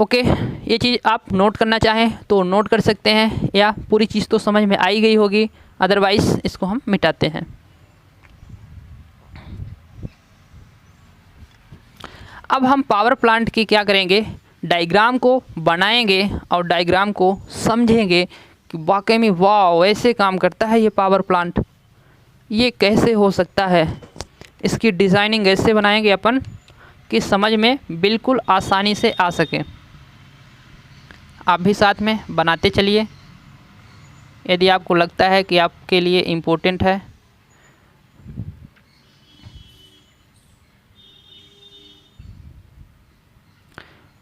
ओके, ये चीज़ आप नोट करना चाहें तो नोट कर सकते हैं, या पूरी चीज़ तो समझ में आई गई होगी, अदरवाइज़ इसको हम मिटाते हैं। अब हम पावर प्लांट की क्या करेंगे, डायग्राम को बनाएंगे और डायग्राम को समझेंगे कि वाकई में वाह ऐसे काम करता है ये पावर प्लांट, ये कैसे हो सकता है। इसकी डिज़ाइनिंग ऐसे बनाएंगे अपन कि समझ में बिल्कुल आसानी से आ सके। आप भी साथ में बनाते चलिए, यदि आपको लगता है कि आपके लिए इम्पोर्टेंट है।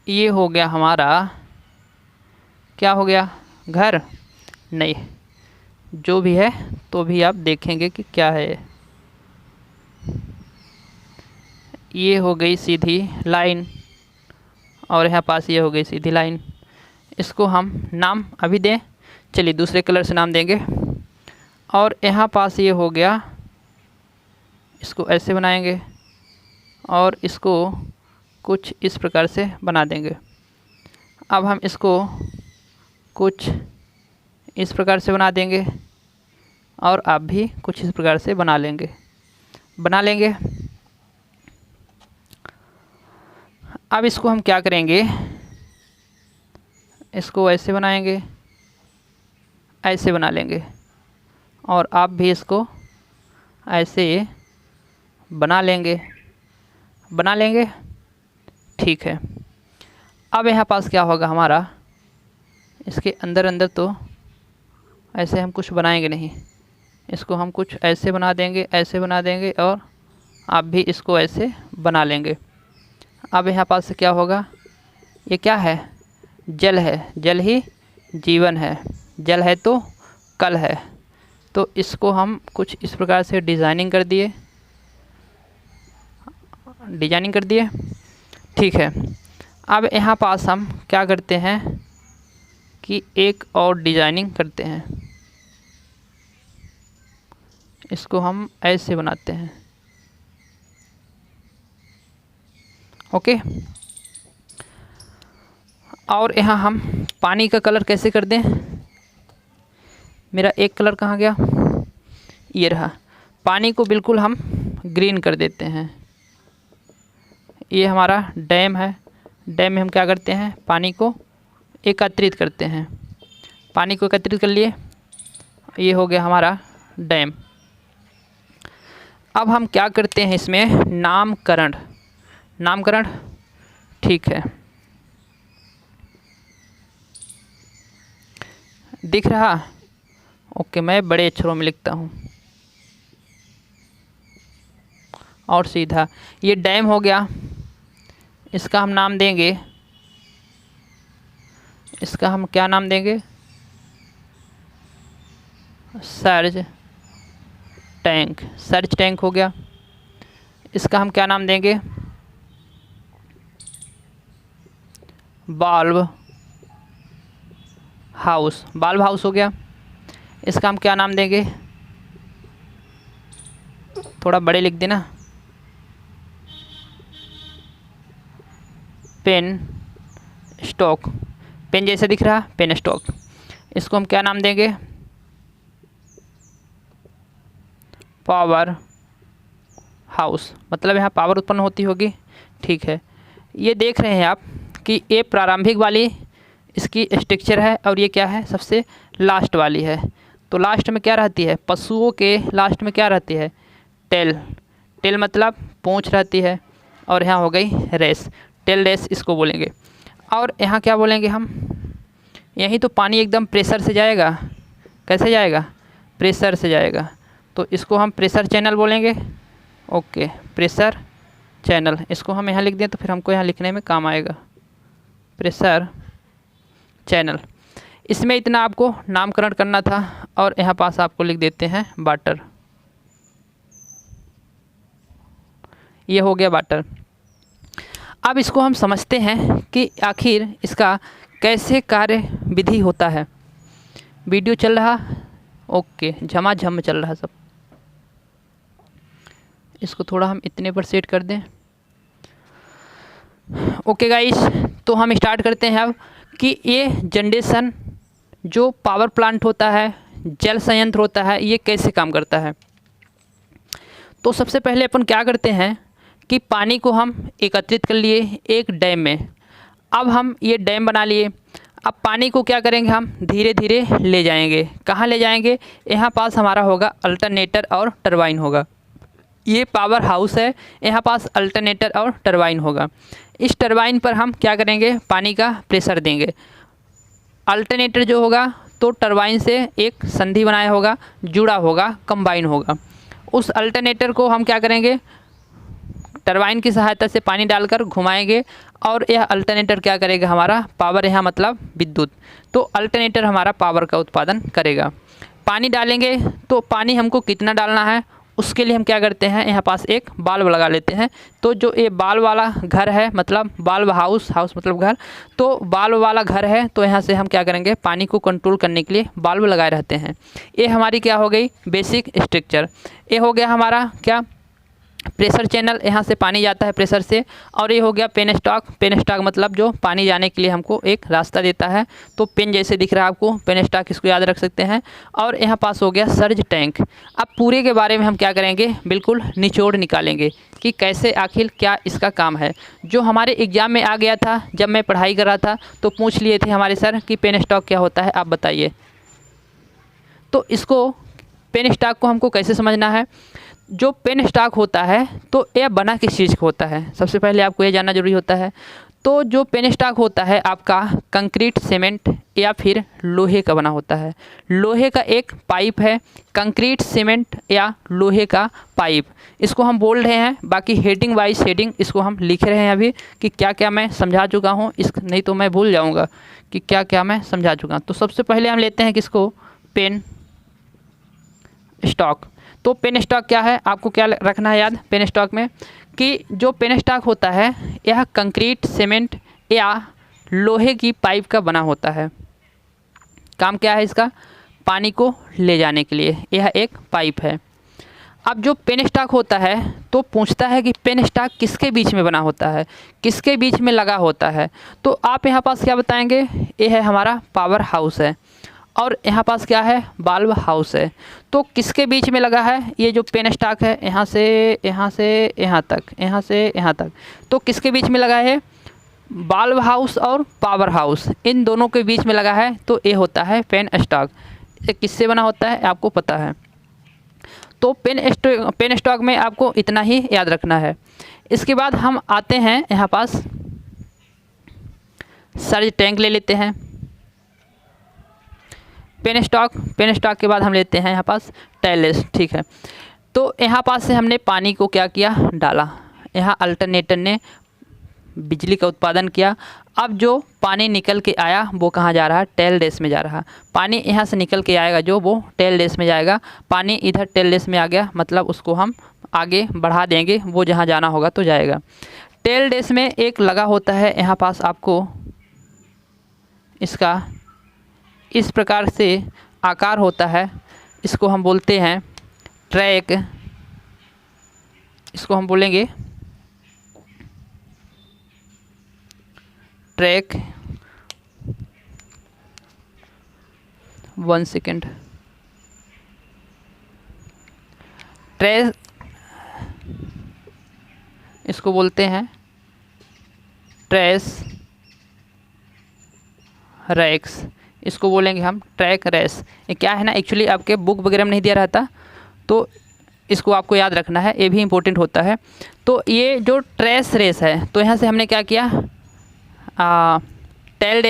ये हो गया हमारा, क्या हो गया, घर नहीं, जो भी है तो भी आप देखेंगे कि क्या है। ये हो गई सीधी लाइन और यहाँ पास ये हो गई सीधी लाइन। इसको हम नाम अभी दें, चलिए दूसरे कलर से नाम देंगे। और यहाँ पास ये हो गया, इसको ऐसे बनाएंगे और इसको कुछ इस प्रकार से बना देंगे। अब हम इसको कुछ इस प्रकार से बना देंगे और आप भी कुछ इस प्रकार से बना लेंगे। अब इसको हम क्या करेंगे, इसको ऐसे बनाएंगे, ऐसे बना लेंगे और आप भी इसको ऐसे बना लेंगे। ठीक है। अब यहाँ पास क्या होगा हमारा, इसके अंदर तो ऐसे हम कुछ बनाएंगे नहीं, इसको हम कुछ ऐसे बना देंगे और आप भी इसको ऐसे बना लेंगे। अब यहाँ पास से क्या होगा, ये क्या है, जल है, जल ही जीवन है, जल है तो कल है। तो इसको हम कुछ इस प्रकार से डिज़ाइनिंग कर दिए। ठीक है। अब यहाँ पास हम क्या करते हैं कि एक और डिज़ाइनिंग करते हैं, इसको हम ऐसे बनाते हैं। ओके। और यहाँ हम पानी का कलर कैसे कर दें, मेरा एक कलर कहाँ गया, ये रहा। पानी को बिल्कुल हम ग्रीन कर देते हैं। ये हमारा डैम है, डैम में हम क्या करते हैं, पानी को एकत्रित करते हैं। पानी को एकत्रित कर लिए, ये हो गया हमारा डैम। अब हम क्या करते हैं इसमें, नामकरण। ठीक है, दिख रहा, ओके। मैं बड़े अक्षरों में लिखता हूँ और सीधा, ये डैम हो गया। इसका हम नाम देंगे, इसका हम क्या नाम देंगे, सर्ज टैंक, सर्ज टैंक हो गया। इसका हम क्या नाम देंगे? वाल्व हाउस, वाल्व हाउस हो गया। इसका हम क्या नाम देंगे? थोड़ा बड़े लिख देना, पेन स्टॉक, पेन जैसे दिख रहा, पेन स्टॉक। इसको हम क्या नाम देंगे? पावर हाउस, मतलब यहाँ पावर उत्पन्न होती होगी। ठीक है, ये देख रहे हैं आप कि ये प्रारंभिक वाली इसकी स्ट्रक्चर है और ये क्या है? सबसे लास्ट वाली है। तो लास्ट में क्या रहती है? पशुओं के लास्ट में क्या रहती है? टेल, टेल मतलब पूंछ रहती है। और यहाँ हो गई रेस, टेल रेस इसको बोलेंगे। और यहाँ क्या बोलेंगे हम? यहीं तो पानी एकदम प्रेशर से जाएगा। कैसे जाएगा? प्रेशर से जाएगा, तो इसको हम प्रेशर चैनल बोलेंगे। ओके, प्रेशर चैनल, इसको हम यहाँ लिख दें तो फिर हमको यहाँ लिखने में काम आएगा, प्रेशर चैनल। इसमें इतना आपको नामकरण करना था। और यहाँ पास आपको लिख देते हैं वाटर, ये हो गया वाटर। अब इसको हम समझते हैं कि आखिर इसका कैसे कार्य विधि होता है। वीडियो चल रहा? ओके, झमाझम चल रहा सब। इसको थोड़ा हम इतने पर सेट कर दें। ओके गाइस, तो हम स्टार्ट करते हैं अब कि ये जनरेशन जो पावर प्लांट होता है, जल संयंत्र होता है, ये कैसे काम करता है। तो सबसे पहले अपन क्या करते हैं कि पानी को हम एकत्रित कर लिए एक डैम में। अब हम ये डैम बना लिए। अब पानी को क्या करेंगे? हम धीरे धीरे ले जाएंगे। कहाँ ले जाएंगे? यहाँ पास हमारा होगा अल्टरनेटर और टरबाइन होगा। ये पावर हाउस है, यहाँ पास अल्टरनेटर और टरबाइन होगा। इस टरबाइन पर हम क्या करेंगे? पानी का प्रेशर देंगे। अल्टरनेटर जो होगा तो टरबाइन से एक संधि बनाया होगा, जुड़ा होगा, कंबाइन होगा। उस अल्टरनेटर को हम क्या करेंगे? टरबाइन की सहायता से पानी डालकर घुमाएंगे और यह अल्टरनेटर क्या करेगा? हमारा पावर, यहाँ मतलब विद्युत, तो अल्टरनेटर हमारा पावर का उत्पादन करेगा। पानी डालेंगे तो पानी हमको कितना डालना है उसके लिए हम क्या करते हैं? यहाँ पास एक बाल्ब लगा लेते हैं। तो जो ये बाल्ब वाला घर है, मतलब बाल्ब हाउस, हाउस मतलब घर, तो बाल्ब वाला घर है, तो यहाँ से हम क्या करेंगे? पानी को कंट्रोल करने के लिए बाल्ब लगाए रहते हैं। ये हमारी क्या हो गई? Basic structure. ये हो गया हमारा क्या? प्रेशर चैनल, यहाँ से पानी जाता है प्रेशर से। और ये हो गया पेन स्टॉक, पेन स्टॉक मतलब जो पानी जाने के लिए हमको एक रास्ता देता है। तो पेन जैसे दिख रहा है आपको, पेन स्टॉक, इसको याद रख सकते हैं। और यहाँ पास हो गया सर्ज टैंक। अब पूरे के बारे में हम क्या करेंगे? बिल्कुल निचोड़ निकालेंगे कि कैसे आखिर क्या इसका काम है। जो हमारे एग्ज़ाम में आ गया था, जब मैं पढ़ाई कर रहा था तो पूछ लिए थे हमारे सर कि पेन स्टॉक क्या होता है, आप बताइए। तो इसको पेन स्टॉक को हमको कैसे समझना है? जो पेन स्टॉक होता है तो यह बना किस चीज़ का होता है, सबसे पहले आपको यह जानना जरूरी होता है। तो जो पेन स्टॉक होता है आपका कंक्रीट, सीमेंट या फिर लोहे का बना होता है। लोहे का एक पाइप है, कंक्रीट, सीमेंट या लोहे का पाइप, इसको हम बोल रहे हैं। बाकी हेडिंग वाइज हेडिंग इसको हम लिख रहे हैं अभी कि क्या क्या मैं समझा चुका हूँ, इस नहीं तो मैं भूल जाऊँगा कि क्या क्या मैं समझा चुका हूँ। तो सबसे पहले हम लेते हैं किसको? Penstock. तो पेन स्टॉक क्या है, आपको क्या रखना है याद पेन स्टॉक में? कि जो पेन स्टॉक होता है यह कंक्रीट, सीमेंट या लोहे की पाइप का बना होता है। काम क्या है इसका? पानी को ले जाने के लिए यह एक पाइप है। अब जो पेन स्टॉक होता है तो पूछता है कि पेन स्टॉक किसके बीच में बना होता है, किसके बीच में लगा होता है। तो आप यहाँ पास क्या बताएंगे? ये है हमारा पावर हाउस है। और यहाँ पास क्या है? बाल्ब हाउस है। तो किसके बीच में लगा है? ये जो पेन स्टॉक है यहाँ से यहाँ से यहाँ तक, यहाँ से यहाँ तक, तो किसके बीच में लगा है? बाल्ब हाउस और पावर हाउस, इन दोनों के बीच में लगा है। तो ये होता है पेन स्टॉक। ये किससे बना होता है आपको पता है। तो पेन स्टॉक में आपको इतना ही याद रखना है। इसके बाद हम आते हैं यहाँ पास सर्ज टैंक ले लेते हैं। पेन स्टॉक के बाद हम लेते हैं यहाँ पास टेलेस। ठीक है, तो यहाँ पास से हमने पानी को क्या किया? डाला। यहाँ अल्टरनेटर ने बिजली का उत्पादन किया अब जो पानी निकल के आया वो कहाँ जा रहा है, टेल रेस में जा रहा है। पानी यहाँ से निकल के आएगा जो वो टेल रेस में जाएगा। पानी इधर टेल रेस में आ गया, मतलब उसको हम आगे बढ़ा देंगे, वो जहाँ जाना होगा तो जाएगा। टेल रेस में एक लगा होता है यहाँ पास आपको, इसका इस प्रकार से आकार होता है, इसको हम बोलते हैं ट्रैक, इसको हम बोलेंगे ट्रैक। 1 सेकेंड। ट्रैक इसको बोलते हैं ट्रेस रैक्स, इसको बोलेंगे हम ट्रैक रेस। ये क्या है ना, एक्चुअली आपके बुक वगैरह में नहीं दिया रहता, तो इसको आपको याद रखना है, ये भी इम्पोर्टेंट होता है। तो ये जो ट्रेस रेस है, तो यहाँ से हमने क्या किया, टेल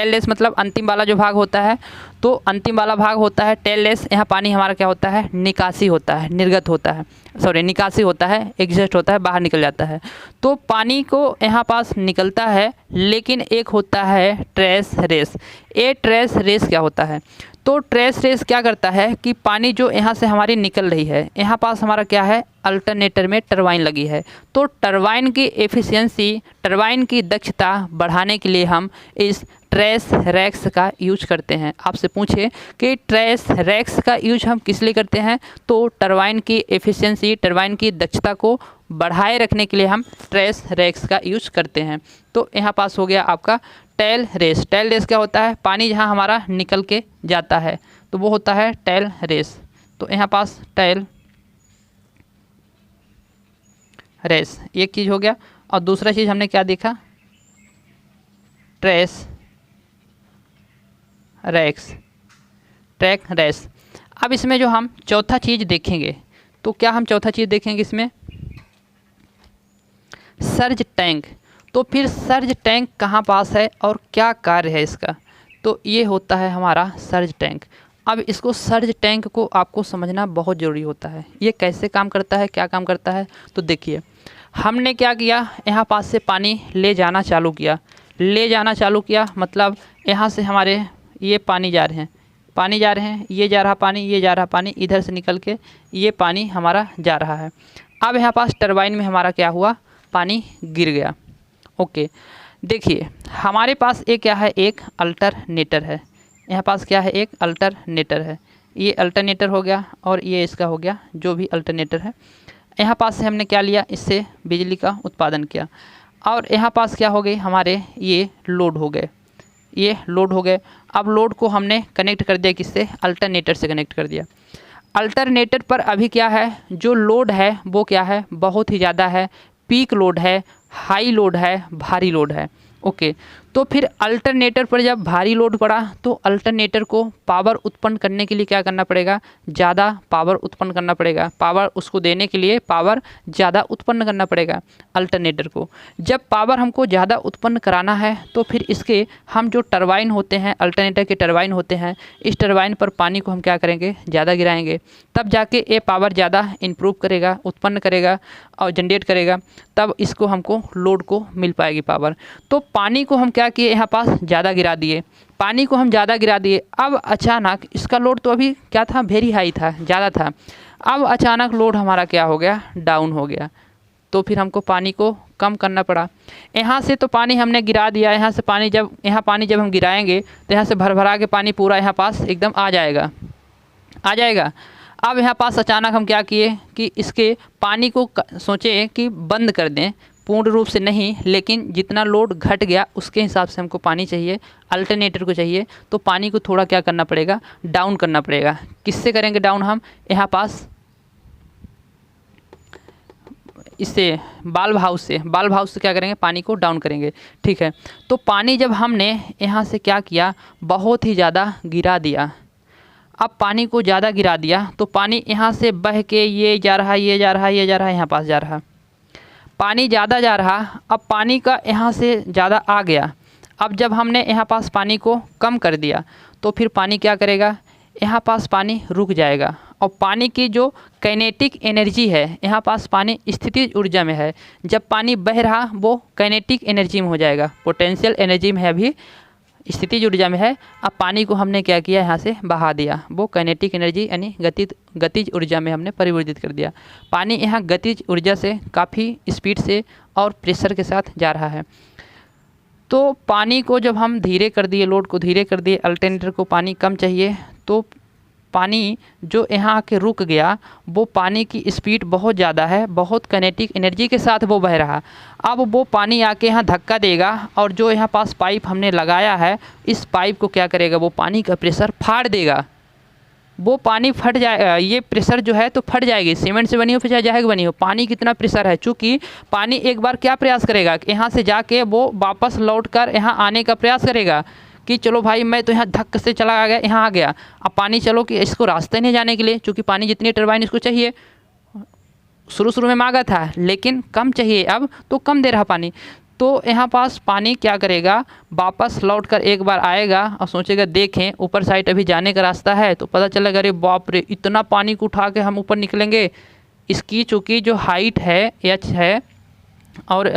रेस मतलब अंतिम वाला जो भाग होता है, तो अंतिम वाला भाग होता है टेल रेस। यहाँ पानी हमारा क्या होता है, निकासी होता है, निर्गत होता है, सॉरी निकासी होता है, एग्जस्ट होता है, बाहर निकल जाता है। तो पानी को यहाँ पास निकलता है, लेकिन एक होता है ट्रेस रेस। ये ट्रेस रेस क्या होता है, तो ट्रेस रेस क्या करता है कि पानी जो यहाँ से हमारी निकल रही है, यहाँ पास हमारा क्या है, अल्टरनेटर में टरबाइन लगी है। तो टरबाइन की एफिशिएंसी, टरबाइन की दक्षता बढ़ाने के लिए हम इस ट्रेस रैक्स का यूज करते हैं। आपसे पूछे कि ट्रेस रैक्स का यूज हम किस लिए करते हैं, तो टरबाइन की एफिशिएंसी, टरबाइन की दक्षता को बढ़ाए रखने के लिए हम ट्रेस रैक्स का यूज करते हैं। तो यहाँ पास हो गया आपका टेल रेस। टेल रेस क्या होता है, पानी जहाँ हमारा निकल के जाता है, तो वो होता है टेल रेस। तो यहाँ पास टेल रेस एक चीज़ हो गया। और दूसरा चीज़ हमने क्या देखा, ट्रेस रैक्स, ट्रैक रेस। अब इसमें जो हम चौथा चीज़ देखेंगे, तो क्या हम चौथा चीज़ देखेंगे इसमें, सर्ज टैंक। तो फिर सर्ज टैंक कहाँ पास है और क्या कार्य है इसका, तो ये होता है हमारा सर्ज टैंक। अब इसको सर्ज टैंक को आपको समझना बहुत ज़रूरी होता है, ये कैसे काम करता है, क्या काम करता है। तो देखिए हमने क्या किया, यहाँ पास से पानी ले जाना चालू किया, मतलब यहाँ से हमारे ये पानी जा रहे हैं, ये जा रहा पानी, ये जा रहा पानी, इधर से निकल के ये पानी हमारा जा रहा है। अब यहाँ पास टरबाइन में हमारा क्या हुआ, पानी गिर गया। ओके, देखिए हमारे पास एक क्या है, एक अल्टरनेटर है। यहाँ पास क्या है, एक अल्टरनेटर है। ये अल्टरनेटर हो गया और ये इसका हो गया जो भी अल्टरनेटर है। यहाँ पास से हमने क्या लिया, इससे बिजली का उत्पादन किया। और यहाँ पास क्या हो गई, हमारे ये लोड हो गए, अब लोड को हमने कनेक्ट कर दिया, किससे, अल्टरनेटर से कनेक्ट कर दिया। अल्टरनेटर पर अभी क्या है, जो लोड है वो क्या है, बहुत ही ज़्यादा है, पीक लोड है, हाई लोड है, भारी लोड है। ओके, तो फिर अल्टरनेटर पर जब भारी लोड पड़ा, तो अल्टरनेटर को पावर उत्पन्न करने के लिए क्या करना पड़ेगा, ज़्यादा पावर उत्पन्न करना पड़ेगा। पावर उसको देने के लिए पावर ज़्यादा उत्पन्न करना पड़ेगा अल्टरनेटर को। जब पावर हमको ज़्यादा उत्पन्न कराना है, तो फिर इसके हम जो टरबाइन होते हैं, अल्टरनेटर के टरबाइन होते हैं, इस टरबाइन पर पानी को हम क्या करेंगे, ज़्यादा गिराएंगे, तब जाके ये पावर ज़्यादा इम्प्रूव करेगा, उत्पन्न करेगा और जनरेट करेगा, तब इसको हमको लोड को मिल पाएगी पावर। तो पानी को हम क्या किए, यहाँ पास ज़्यादा गिरा दिए, अब अचानक इसका लोड तो अभी क्या था, वेरी हाई था, ज़्यादा था। अब अचानक लोड हमारा क्या हो गया, डाउन हो गया। तो फिर हमको पानी को कम करना पड़ा। यहाँ से तो पानी हमने गिरा दिया, यहाँ पानी जब हम गिराएंगे, तो यहाँ से भर भरा के पानी पूरा यहाँ पास एकदम आ जाएगा। अब यहाँ पास अचानक हम क्या किए कि इसके पानी को सोचे कि बंद कर दें, पूर्ण रूप से नहीं, लेकिन जितना लोड घट गया उसके हिसाब से हमको पानी चाहिए, अल्टरनेटर को चाहिए, तो पानी को थोड़ा क्या करना पड़ेगा, डाउन करना पड़ेगा। किससे करेंगे डाउन, हम यहाँ पास इससे बाल्व हाउस से क्या करेंगे, पानी को डाउन करेंगे। ठीक है, तो पानी जब हमने यहाँ से क्या किया, बहुत ही ज़्यादा गिरा दिया। अब पानी को ज़्यादा गिरा दिया, तो पानी यहाँ से बह के ये जा रहा, यहाँ पास जा रहा, पानी ज़्यादा जा रहा। अब पानी का यहाँ से ज़्यादा आ गया। अब जब हमने यहाँ पास पानी को कम कर दिया, तो फिर पानी क्या करेगा, यहाँ पास पानी रुक जाएगा और पानी की जो काइनेटिक एनर्जी है, यहाँ पास पानी स्थितिज ऊर्जा में है। जब पानी बह रहा वो काइनेटिक एनर्जी में हो जाएगा, पोटेंशियल एनर्जी में है, अभी स्थितिज ऊर्जा में है। अब पानी को हमने क्या किया, यहाँ से बहा दिया, वो काइनेटिक एनर्जी यानी गतिज ऊर्जा में हमने परिवर्तित कर दिया। पानी यहाँ गतिज ऊर्जा से काफ़ी स्पीड से और प्रेशर के साथ जा रहा है। तो पानी को जब हम धीरे कर दिए, लोड को धीरे कर दिए, अल्टरनेटर को पानी कम चाहिए, तो पानी जो यहाँ आके रुक गया, वो पानी की स्पीड बहुत ज़्यादा है, बहुत काइनेटिक एनर्जी के साथ वो बह रहा। अब वो पानी आके यहाँ धक्का देगा और जो यहाँ पास पाइप हमने लगाया है, इस पाइप को क्या करेगा, वो पानी का प्रेशर फाड़ देगा। वो पानी फट जाए, ये प्रेशर जो है तो फट जाएगी। सीमेंट से बनी हो फिर चाहे जहां बनी हो, पानी कितना प्रेशर है, चूँकि पानी एक बार क्या प्रयास करेगा, यहाँ से जाके वो वापस लौट कर यहाँ आने का प्रयास करेगा कि चलो भाई मैं तो यहाँ धक्के से चला आ गया, यहाँ आ गया। अब पानी चलो कि इसको रास्ते नहीं जाने के लिए, चूँकि पानी जितनी टरबाइन इसको चाहिए, शुरू में मांगा था लेकिन कम चाहिए, अब तो कम दे रहा पानी। तो यहाँ पास पानी क्या करेगा, वापस लौट कर एक बार आएगा और सोचेगा देखें ऊपर साइड अभी जाने का रास्ता है, तो पता चलेगा अरे बाप रे इतना पानी को उठा के हम ऊपर निकलेंगे। इसकी चूँकि जो हाइट है h है और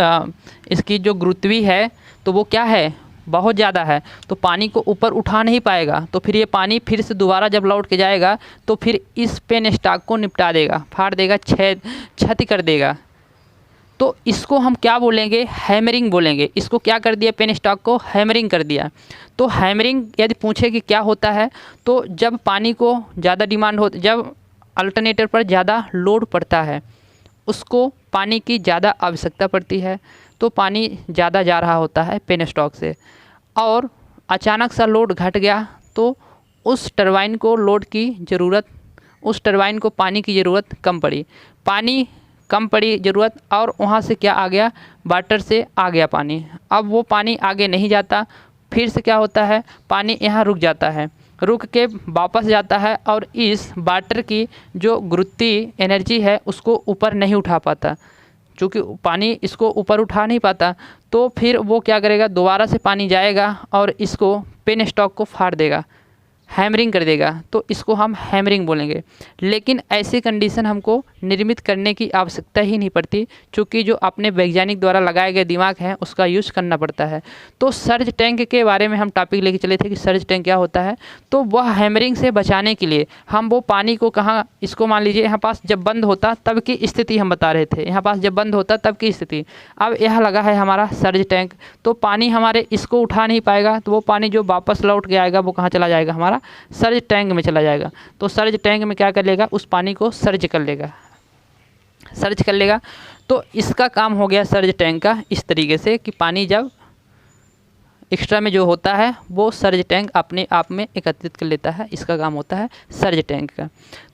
इसकी जो गुरुत्वी है तो वो क्या है, बहुत ज़्यादा है, तो पानी को ऊपर उठा नहीं पाएगा। तो फिर ये पानी फिर से दोबारा जब लौट के जाएगा तो फिर इस पेन स्टॉक को निपटा देगा, फाड़ देगा, क्षति कर देगा। तो इसको हम क्या बोलेंगे, हैमरिंग बोलेंगे। इसको क्या कर दिया, पेन स्टॉक को हैमरिंग कर दिया। तो हैमरिंग यदि पूछे कि क्या होता है, तो जब पानी को ज़्यादा डिमांड हो, जब अल्टरनेटर पर ज़्यादा लोड पड़ता है, उसको पानी की ज़्यादा आवश्यकता पड़ती है, तो पानी ज़्यादा जा रहा होता है पेन स्टॉक से, और अचानक सा लोड घट गया तो उस टरबाइन को लोड की ज़रूरत, उस टरबाइन को पानी की ज़रूरत कम पड़ी, पानी कम पड़ी ज़रूरत, और वहाँ से क्या आ गया, वाटर से आ गया पानी। अब वो पानी आगे नहीं जाता, फिर से क्या होता है, पानी यहाँ रुक जाता है, रुक के वापस जाता है और इस वाटर की जो गुरुत्वी एनर्जी है उसको ऊपर नहीं उठा पाता। चूँकि पानी इसको ऊपर उठा नहीं पाता, तो फिर वो क्या करेगा, दोबारा से पानी जाएगा और इसको पेन स्टॉक को फाड़ देगा, हैमरिंग कर देगा। तो इसको हम हैमरिंग बोलेंगे। लेकिन ऐसी कंडीशन हमको निर्मित करने की आवश्यकता ही नहीं पड़ती, क्योंकि जो अपने वैज्ञानिक द्वारा लगाए गए दिमाग हैं उसका यूज़ करना पड़ता है। तो सर्ज टैंक के बारे में हम टॉपिक लेके चले थे कि सर्ज टैंक क्या होता है। तो वह हैमरिंग से बचाने के लिए हम वो पानी को कहाँ, इसको मान लीजिए यहाँ पास जब बंद होता तब की स्थिति हम बता रहे थे, यहाँ पास जब बंद होता तब की स्थिति। अब यह लगा है हमारा सर्ज टैंक, तो पानी हमारे इसको उठा नहीं पाएगा, तो वो पानी जो वापस लौट के आएगा वो कहाँ चला जाएगा, हमारा सर्ज टैंक में चला जाएगा। तो सर्ज टैंक में क्या कर लेगा, उस पानी को सर्ज कर लेगा, सर्ज कर लेगा। तो इसका काम हो गया सर्ज टैंक का, इस तरीके से कि पानी जब एक्स्ट्रा में जो होता है वो सर्ज टैंक अपने आप में एकत्रित कर लेता है, इसका काम होता है सर्ज टैंक का।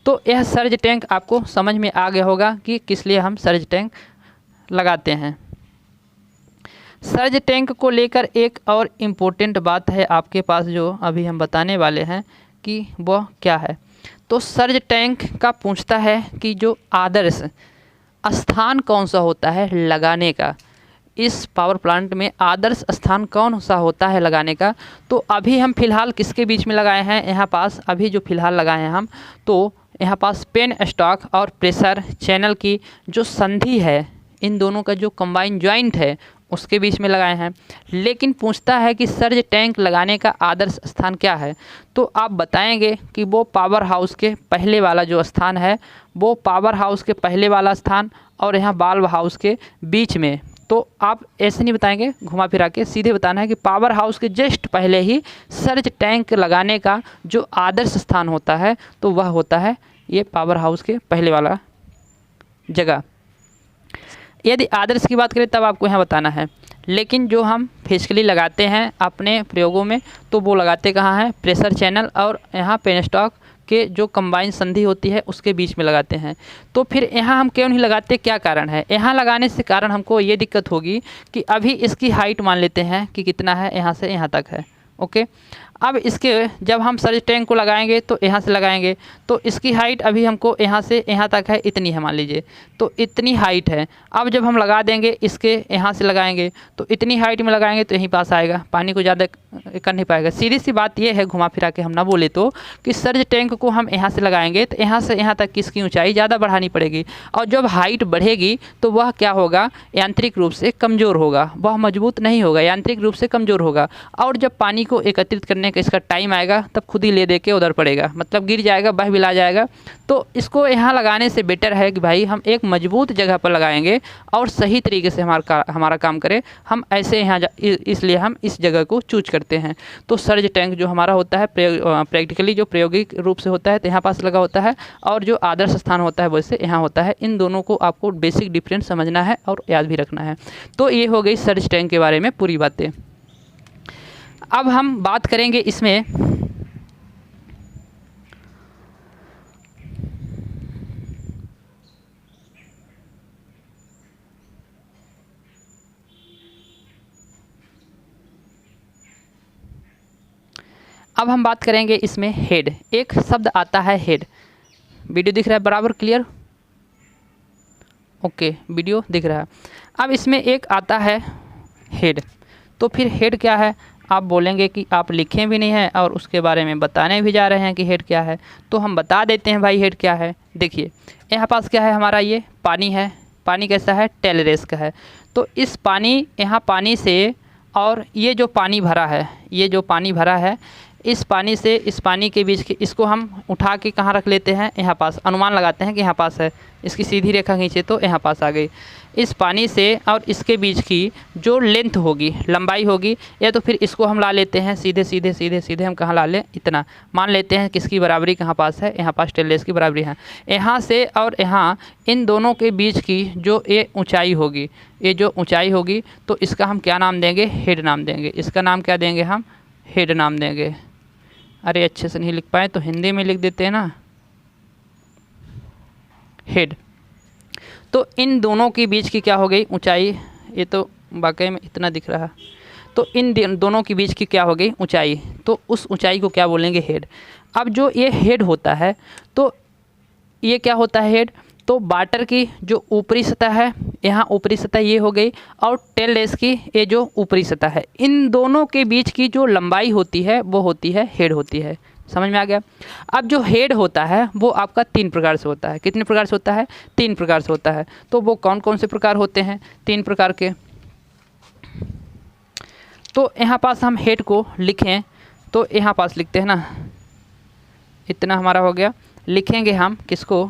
तो यह सर्ज टैंक आपको समझ में आ गया होगा कि किस लिए हम सर्ज टैंक लगाते हैं। सर्ज टैंक को लेकर एक और इम्पोर्टेंट बात है आपके पास जो अभी हम बताने वाले हैं कि वह क्या है। तो सर्ज टैंक का पूछता है कि जो आदर्श स्थान कौन सा होता है लगाने का, इस पावर प्लांट में आदर्श स्थान कौन सा होता है लगाने का। तो अभी हम फ़िलहाल किसके बीच में लगाए हैं, यहाँ पास अभी जो फ़िलहाल लगाए हैं हम, तो यहाँ पास पेन स्टॉक और प्रेशर चैनल की जो संधि है, इन दोनों का जो कंबाइन जॉइंट है उसके बीच में लगाए हैं। लेकिन पूछता है कि सर्ज टैंक लगाने का आदर्श स्थान क्या है। तो आप बताएंगे कि वो पावर हाउस के पहले वाला जो स्थान है, वो पावर हाउस के पहले वाला स्थान और यहाँ बाल्ब हाउस के बीच में। तो आप ऐसे नहीं बताएंगे, घुमा फिरा के सीधे बताना है कि पावर हाउस के जस्ट पहले ही सर्ज टैंक लगाने का जो आदर्श स्थान होता है, तो वह होता है ये पावर हाउस के पहले वाला जगह। यदि आदर्श की बात करें तब आपको यहाँ बताना है, लेकिन जो हम फिजिकली लगाते हैं अपने प्रयोगों में, तो वो लगाते कहाँ हैं, प्रेशर चैनल और यहाँ पेन स्टॉक के जो कंबाइन संधि होती है उसके बीच में लगाते हैं। तो फिर यहाँ हम क्यों नहीं लगाते, क्या कारण है। यहाँ लगाने से कारण हमको ये दिक्कत होगी कि अभी इसकी हाइट मान लेते हैं कि कितना है, यहाँ से यहाँ तक है, ओके। अब इसके जब हम सर्ज टैंक को लगाएंगे तो यहाँ से लगाएंगे, तो इसकी हाइट अभी हमको यहाँ से यहाँ तक है, इतनी है मान लीजिए, तो इतनी हाइट है। अब जब हम लगा देंगे इसके यहाँ से लगाएंगे तो इतनी हाइट में लगाएंगे तो यहीं पास आएगा, पानी को ज़्यादा कर नहीं पाएगा। सीधी सी बात ये है, घुमा फिरा के हम ना बोले तो, कि सर्ज टैंक को हम यहाँ से लगाएंगे तो यहाँ से यहाँ तक की इसकी ऊंचाई ज़्यादा बढ़ानी पड़ेगी, और जब हाइट बढ़ेगी तो वह क्या होगा, यांत्रिक रूप से कमज़ोर होगा, वह मजबूत नहीं होगा, यांत्रिक रूप से कमज़ोर होगा। और जब पानी को एकत्रित करने का इसका टाइम आएगा तब खुद ही ले दे के उधर पड़ेगा, मतलब गिर जाएगा, बह बिला जाएगा। तो इसको यहाँ लगाने से बेटर है कि भाई हम एक मजबूत जगह पर लगाएंगे और सही तरीके से हमारा काम करे, हम ऐसे यहाँ इसलिए हम इस जगह को चूज करते हैं। तो सर्ज टैंक जो हमारा होता है प्रैक्टिकली जो प्रायोगिक रूप से होता है तो यहाँ पास लगा होता है, और जो आदर्श स्थान होता है वैसे यहाँ होता है। इन दोनों को आपको बेसिक डिफरेंस समझना है और याद भी रखना है। तो ये हो गई सर्ज टैंक के बारे में पूरी बातें। अब हम बात करेंगे इसमें इसमें हेड, एक शब्द आता है हेड। वीडियो दिख रहा है बराबर क्लियर? ओके, वीडियो दिख रहा है। अब इसमें एक आता है हेड, तो फिर हेड क्या है आप बोलेंगे कि आप लिखे भी नहीं हैं और उसके बारे में बताने भी जा रहे हैं कि हेड क्या है। तो हम बता देते हैं भाई हेड क्या है। देखिए यहाँ पास क्या है हमारा, ये पानी है। पानी कैसा है, टेलरेस का है। तो इस पानी, यहाँ पानी से, और ये जो पानी भरा है, ये जो पानी भरा है, इस पानी से इस पानी के बीच की, इसको हम उठा के कहाँ रख लेते हैं, यहाँ पास। अनुमान लगाते हैं कि यहाँ पास है, इसकी सीधी रेखा खींचे तो यहाँ पास आ गई। इस पानी से और इसके बीच की जो लेंथ होगी, लंबाई होगी, या तो फिर इसको हम ला लेते हैं सीधे सीधे सीधे सीधे हम कहाँ ला लें, इतना मान लेते हैं। किसकी बराबरी कहाँ पास है, यहाँ पास टेलरेस की बराबरी है। यहाँ से और यहाँ, इन दोनों के बीच की जो ये ऊंचाई होगी, ये जो ऊंचाई होगी, तो इसका हम क्या नाम देंगे, हेड नाम देंगे। इसका नाम क्या देंगे हम, हेड नाम देंगे। अरे अच्छे से नहीं लिख पाए तो हिंदी में लिख देते हैं ना, हेड। तो इन दोनों के बीच की क्या हो गई ऊंचाई, ये तो वाकई में इतना दिख रहा। तो इन दोनों के बीच की क्या हो गई ऊंचाई, तो उस ऊंचाई को क्या बोलेंगे, हेड। अब जो ये हेड होता है, तो ये क्या होता है हेड, तो वाटर की जो ऊपरी सतह है, यहाँ ऊपरी सतह ये हो गई, और टेलरेस की ये जो ऊपरी सतह है, इन दोनों के बीच की जो लंबाई होती है वो होती है हेड होती है। समझ में आ गया? अब जो हेड होता है वो आपका 3 प्रकार से होता है। कितने प्रकार से होता है, 3 प्रकार से होता है। तो वो कौन कौन से प्रकार होते हैं, 3 प्रकार के। तो यहाँ पास हम हेड को लिखें तो यहाँ पास लिखते हैं ना, इतना हमारा हो गया। लिखेंगे हम किसको,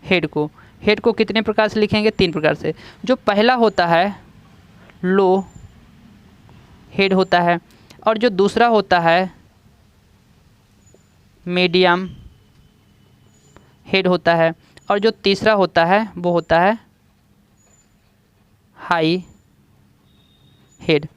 हेड को। हेड को कितने प्रकार से लिखेंगे, 3 प्रकार से। जो पहला होता है लो हेड होता है, और जो दूसरा होता है मीडियम हेड होता है, और जो तीसरा होता है वो होता है हाई हेड।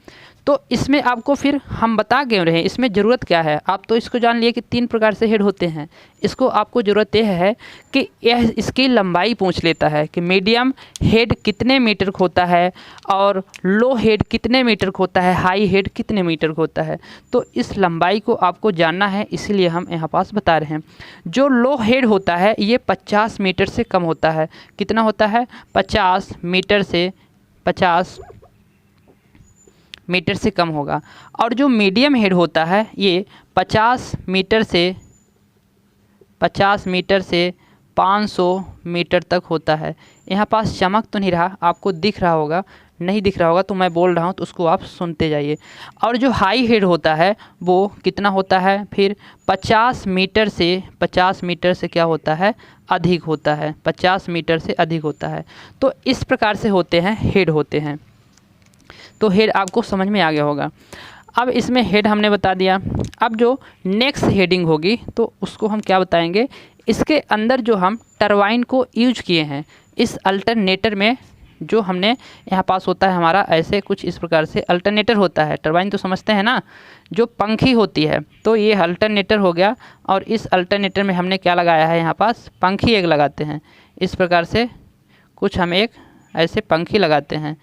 तो इसमें आपको फिर हम बता क्यों रहे हैं, इसमें ज़रूरत क्या है, आप तो इसको जान लिए कि 3 प्रकार से हेड होते हैं। इसको आपको ज़रूरत यह है कि यह इसकी लंबाई पूछ लेता है कि मीडियम हेड कितने मीटर का होता है, और लो हेड कितने मीटर का होता है, हाई हेड कितने मीटर का होता है। तो इस लंबाई को आपको जानना है, इसीलिए हम यहाँ पास बता रहे हैं। जो लो हेड होता है ये 50 मीटर से कम होता है। कितना होता है, 50 मीटर से 50 मीटर से कम होगा। और जो मीडियम हेड होता है ये 50 मीटर से 500 मीटर तक होता है। यहाँ पास चमक तो नहीं रहा, आपको दिख रहा होगा, नहीं दिख रहा होगा तो मैं बोल रहा हूँ तो उसको आप सुनते जाइए। और जो हाई हेड होता है वो कितना होता है, फिर 50 मीटर से क्या होता है, अधिक होता है। 50 मीटर से अधिक होता है। तो इस प्रकार से होते हैं, हेड होते हैं। तो हेड आपको समझ में आ गया होगा। अब इसमें हेड हमने बता दिया। अब जो नेक्स्ट हेडिंग होगी तो उसको हम क्या बताएंगे, इसके अंदर जो हम टरबाइन को यूज किए हैं इस अल्टरनेटर में, जो हमने यहाँ पास होता है हमारा ऐसे कुछ इस प्रकार से अल्टरनेटर होता है। टरबाइन तो समझते हैं ना, जो पंखी होती है, तो ये अल्टरनेटर हो गया। और इस अल्टरनेटर में हमने क्या लगाया है, यहाँ पास पंखी एक लगाते हैं। इस प्रकार से कुछ हम एक ऐसे पंखी लगाते हैं।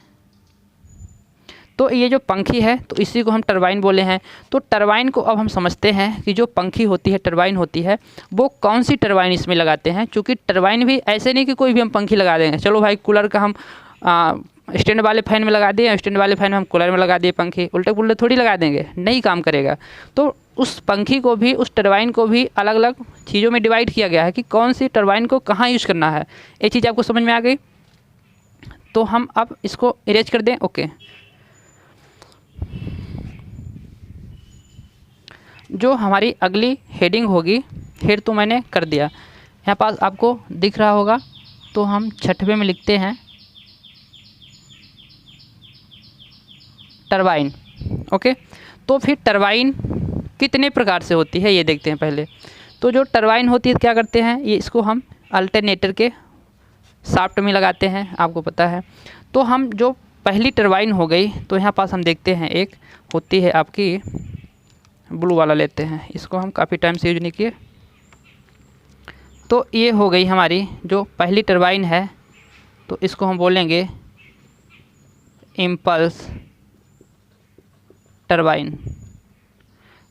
तो ये जो पंखी है तो इसी को हम टरबाइन बोले हैं। तो टरबाइन को अब हम समझते हैं कि जो पंखी होती है, टरबाइन होती है, वो कौन सी टरबाइन इसमें लगाते हैं। क्योंकि टरबाइन भी ऐसे नहीं कि कोई भी हम पंखी लगा देंगे, चलो भाई कूलर का हम स्टैंड वाले फ़ैन में लगा दिए, स्टैंड वाले फ़ैन में हम कूलर में लगा दिए पंखी, उल्टे पुल्टे थोड़ी लगा देंगे, नहीं काम करेगा। तो उस पंखी को भी, उस टरबाइन को भी अलग अलग चीज़ों में डिवाइड किया गया है कि कौन सी टरबाइन को कहाँ यूज़ करना है। ये चीज़ आपको समझ में आ गई। तो हम अब इसको इरेज कर दें। ओके, जो हमारी अगली हेडिंग होगी, हेड तो मैंने कर दिया, यहाँ पास आपको दिख रहा होगा। तो हम छठवें में लिखते हैं टरबाइन। ओके, तो फिर टरबाइन कितने प्रकार से होती है ये देखते हैं पहले। तो जो टरबाइन होती है क्या करते हैं, ये इसको हम अल्टरनेटर के शाफ्ट में लगाते हैं, आपको पता है। तो हम जो पहली टरबाइन हो गई, तो यहाँ पास हम देखते हैं एक होती है आपकी, ब्लू वाला लेते हैं, इसको हम काफ़ी टाइम से यूज नहीं किए। तो ये हो गई हमारी जो पहली टरबाइन है, तो इसको हम बोलेंगे इम्पल्स टरबाइन।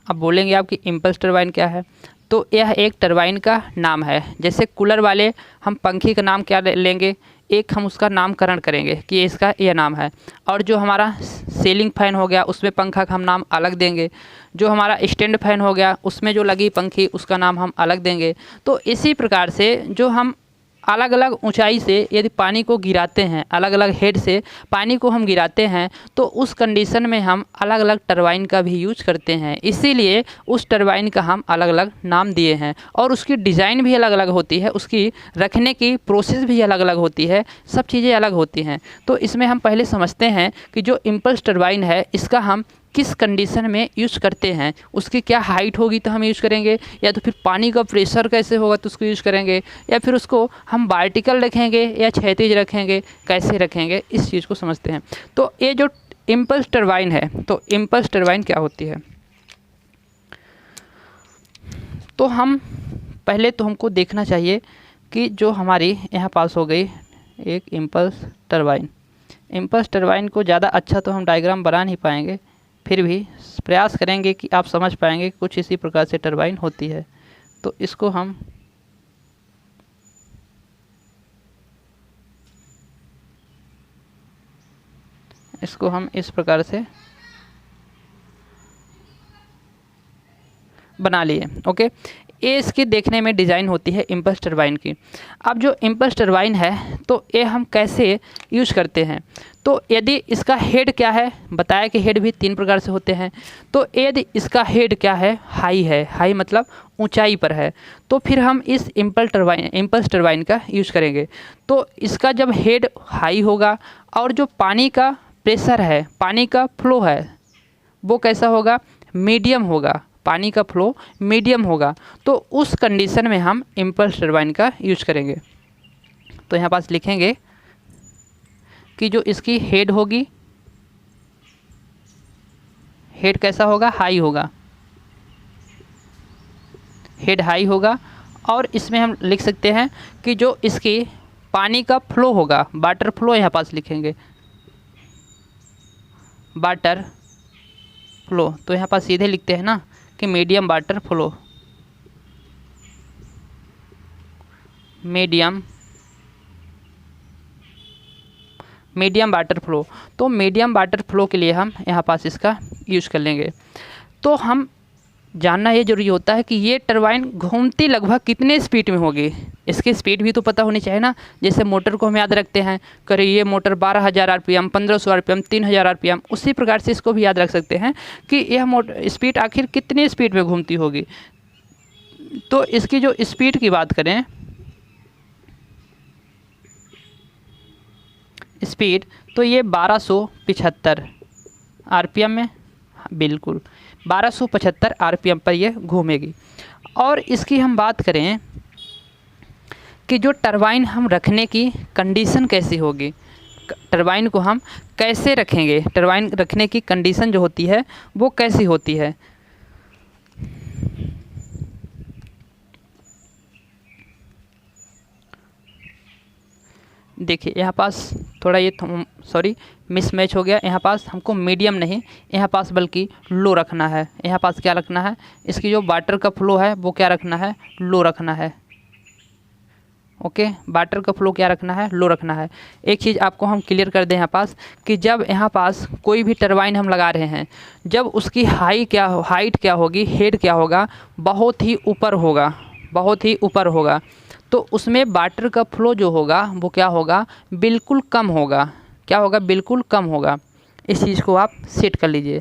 अब बोलेंगे आपकी इम्पल्स टरबाइन क्या है, तो यह एक टरबाइन का नाम है। जैसे कूलर वाले हम पंखी का नाम क्या लेंगे, एक हम उसका नामकरण करेंगे कि इसका यह नाम है। और जो हमारा सीलिंग फ़ैन हो गया उसमें पंखा का हम नाम अलग देंगे। जो हमारा स्टैंड फ़ैन हो गया उसमें जो लगी पंखी उसका नाम हम अलग देंगे। तो इसी प्रकार से जो हम अलग अलग ऊंचाई से यदि पानी को गिराते हैं, अलग अलग हेड से पानी को हम गिराते हैं, तो उस कंडीशन में हम अलग अलग टरबाइन का भी यूज करते हैं। इसीलिए उस टरबाइन का हम अलग अलग नाम दिए हैं। और उसकी डिज़ाइन भी अलग अलग होती है, उसकी रखने की प्रोसेस भी अलग अलग होती है, सब चीज़ें अलग होती हैं। तो इसमें हम पहले समझते हैं कि जो इम्पल्स टरबाइन है इसका हम किस कंडीशन में यूज़ करते हैं, उसकी क्या हाइट होगी तो हम यूज़ करेंगे, या तो फिर पानी का प्रेशर कैसे होगा तो उसको यूज़ करेंगे, या फिर उसको हम वर्टिकल रखेंगे या क्षैतिज रखेंगे, कैसे रखेंगे, इस चीज़ को समझते हैं। तो ये जो इम्पल्स टरबाइन है, तो इम्पल्स टरबाइन क्या होती है, तो हम पहले तो हमको देखना चाहिए कि जो हमारी यहाँ पास हो गई एक इम्पल्स टरबाइन। इम्पल्स टरबाइन को ज़्यादा अच्छा तो हम डायग्राम बना नहीं पाएंगे, फिर भी प्रयास करेंगे कि आप समझ पाएंगे कि कुछ इसी प्रकार से टरबाइन होती है। तो इसको हम इस प्रकार से बना लिए। ओके, ये इसकी देखने में डिज़ाइन होती है इम्पल्स टरबाइन की। अब जो इम्पल्स टरबाइन है तो ये हम कैसे यूज करते हैं, तो यदि इसका हेड क्या है, बताया कि हेड भी 3 प्रकार से होते हैं। तो यदि इसका हेड क्या है, हाई है, हाई मतलब ऊंचाई पर है, तो फिर हम इस इम्पल्स टरबाइन का यूज करेंगे। तो इसका जब हेड हाई होगा और जो पानी का प्रेशर है, पानी का फ्लो है, वो कैसा होगा, मीडियम होगा, पानी का फ्लो मीडियम होगा, तो उस कंडीशन में हम इम्पल्स टरबाइन का यूज करेंगे। तो यहाँ पास लिखेंगे कि जो इसकी हेड होगी, हेड कैसा होगा, हाई होगा, हेड हाई होगा। और इसमें हम लिख सकते हैं कि जो इसकी पानी का फ्लो होगा, वाटर फ्लो, यहाँ पास लिखेंगे वाटर फ्लो, तो यहाँ पास सीधे लिखते हैं ना कि medium water flow, medium water flow. तो मीडियम वाटर फ्लो के लिए हम यहाँ पास इसका यूज़ कर लेंगे। तो हम जानना ये जरूरी होता है कि ये टरबाइन घूमती लगभग कितने स्पीड में होगी, इसकी स्पीड भी तो पता होनी चाहिए ना। जैसे मोटर को हम याद रखते हैं, करे ये मोटर 12,000 RPM, 1500 RPM, 3000 RPM, उसी प्रकार से इसको भी याद रख सकते हैं कि यह मोटर स्पीड आखिर कितनी स्पीड में घूमती होगी। तो इसकी जो स्पीड की बात करें, स्पीड, तो ये 1275 RPM में, बिल्कुल 1275 RPM पर ये घूमेगी। और इसकी हम बात करें कि जो टरबाइन हम रखने की कंडीशन कैसी होगी, टरबाइन को हम कैसे रखेंगे, टरबाइन रखने की कंडीशन जो होती है वो कैसी होती है। देखिए यहाँ पास थोड़ा ये सॉरी मिसमैच हो गया। यहाँ पास हमको मीडियम नहीं, यहाँ पास बल्कि लो रखना है। यहाँ पास क्या रखना है, इसकी जो वाटर का फ्लो है वो क्या रखना है, लो रखना है। ओके, वाटर का फ्लो क्या रखना है, लो रखना है। एक चीज़ आपको हम क्लियर कर दें यहाँ पास कि जब यहाँ पास कोई भी टरबाइन हम लगा रहे हैं, जब उसकी हाइट क्या होगी, हेड क्या होगा, बहुत ही ऊपर होगा, बहुत ही ऊपर होगा, तो उसमें वाटर का फ्लो जो होगा वो क्या होगा, बिल्कुल कम होगा। क्या होगा, बिल्कुल कम होगा। इस चीज़ को आप सेट कर लीजिए।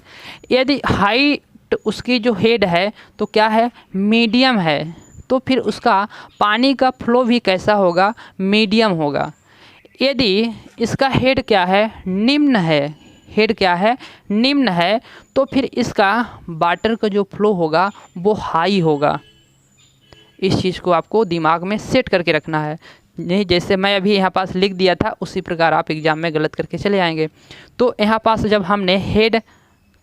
यदि हाइट उसकी जो हेड है तो क्या है, मीडियम है, तो फिर उसका पानी का फ्लो भी कैसा होगा, मीडियम होगा। यदि इसका हेड क्या है, निम्न है, हेड क्या है, निम्न है, तो फिर इसका वाटर का जो फ्लो होगा वो हाई होगा। इस चीज़ को आपको दिमाग में सेट करके रखना है, नहीं जैसे मैं अभी यहाँ पास लिख दिया था उसी प्रकार आप एग्ज़ाम में गलत करके चले आएंगे। तो यहाँ पास जब हमने हेड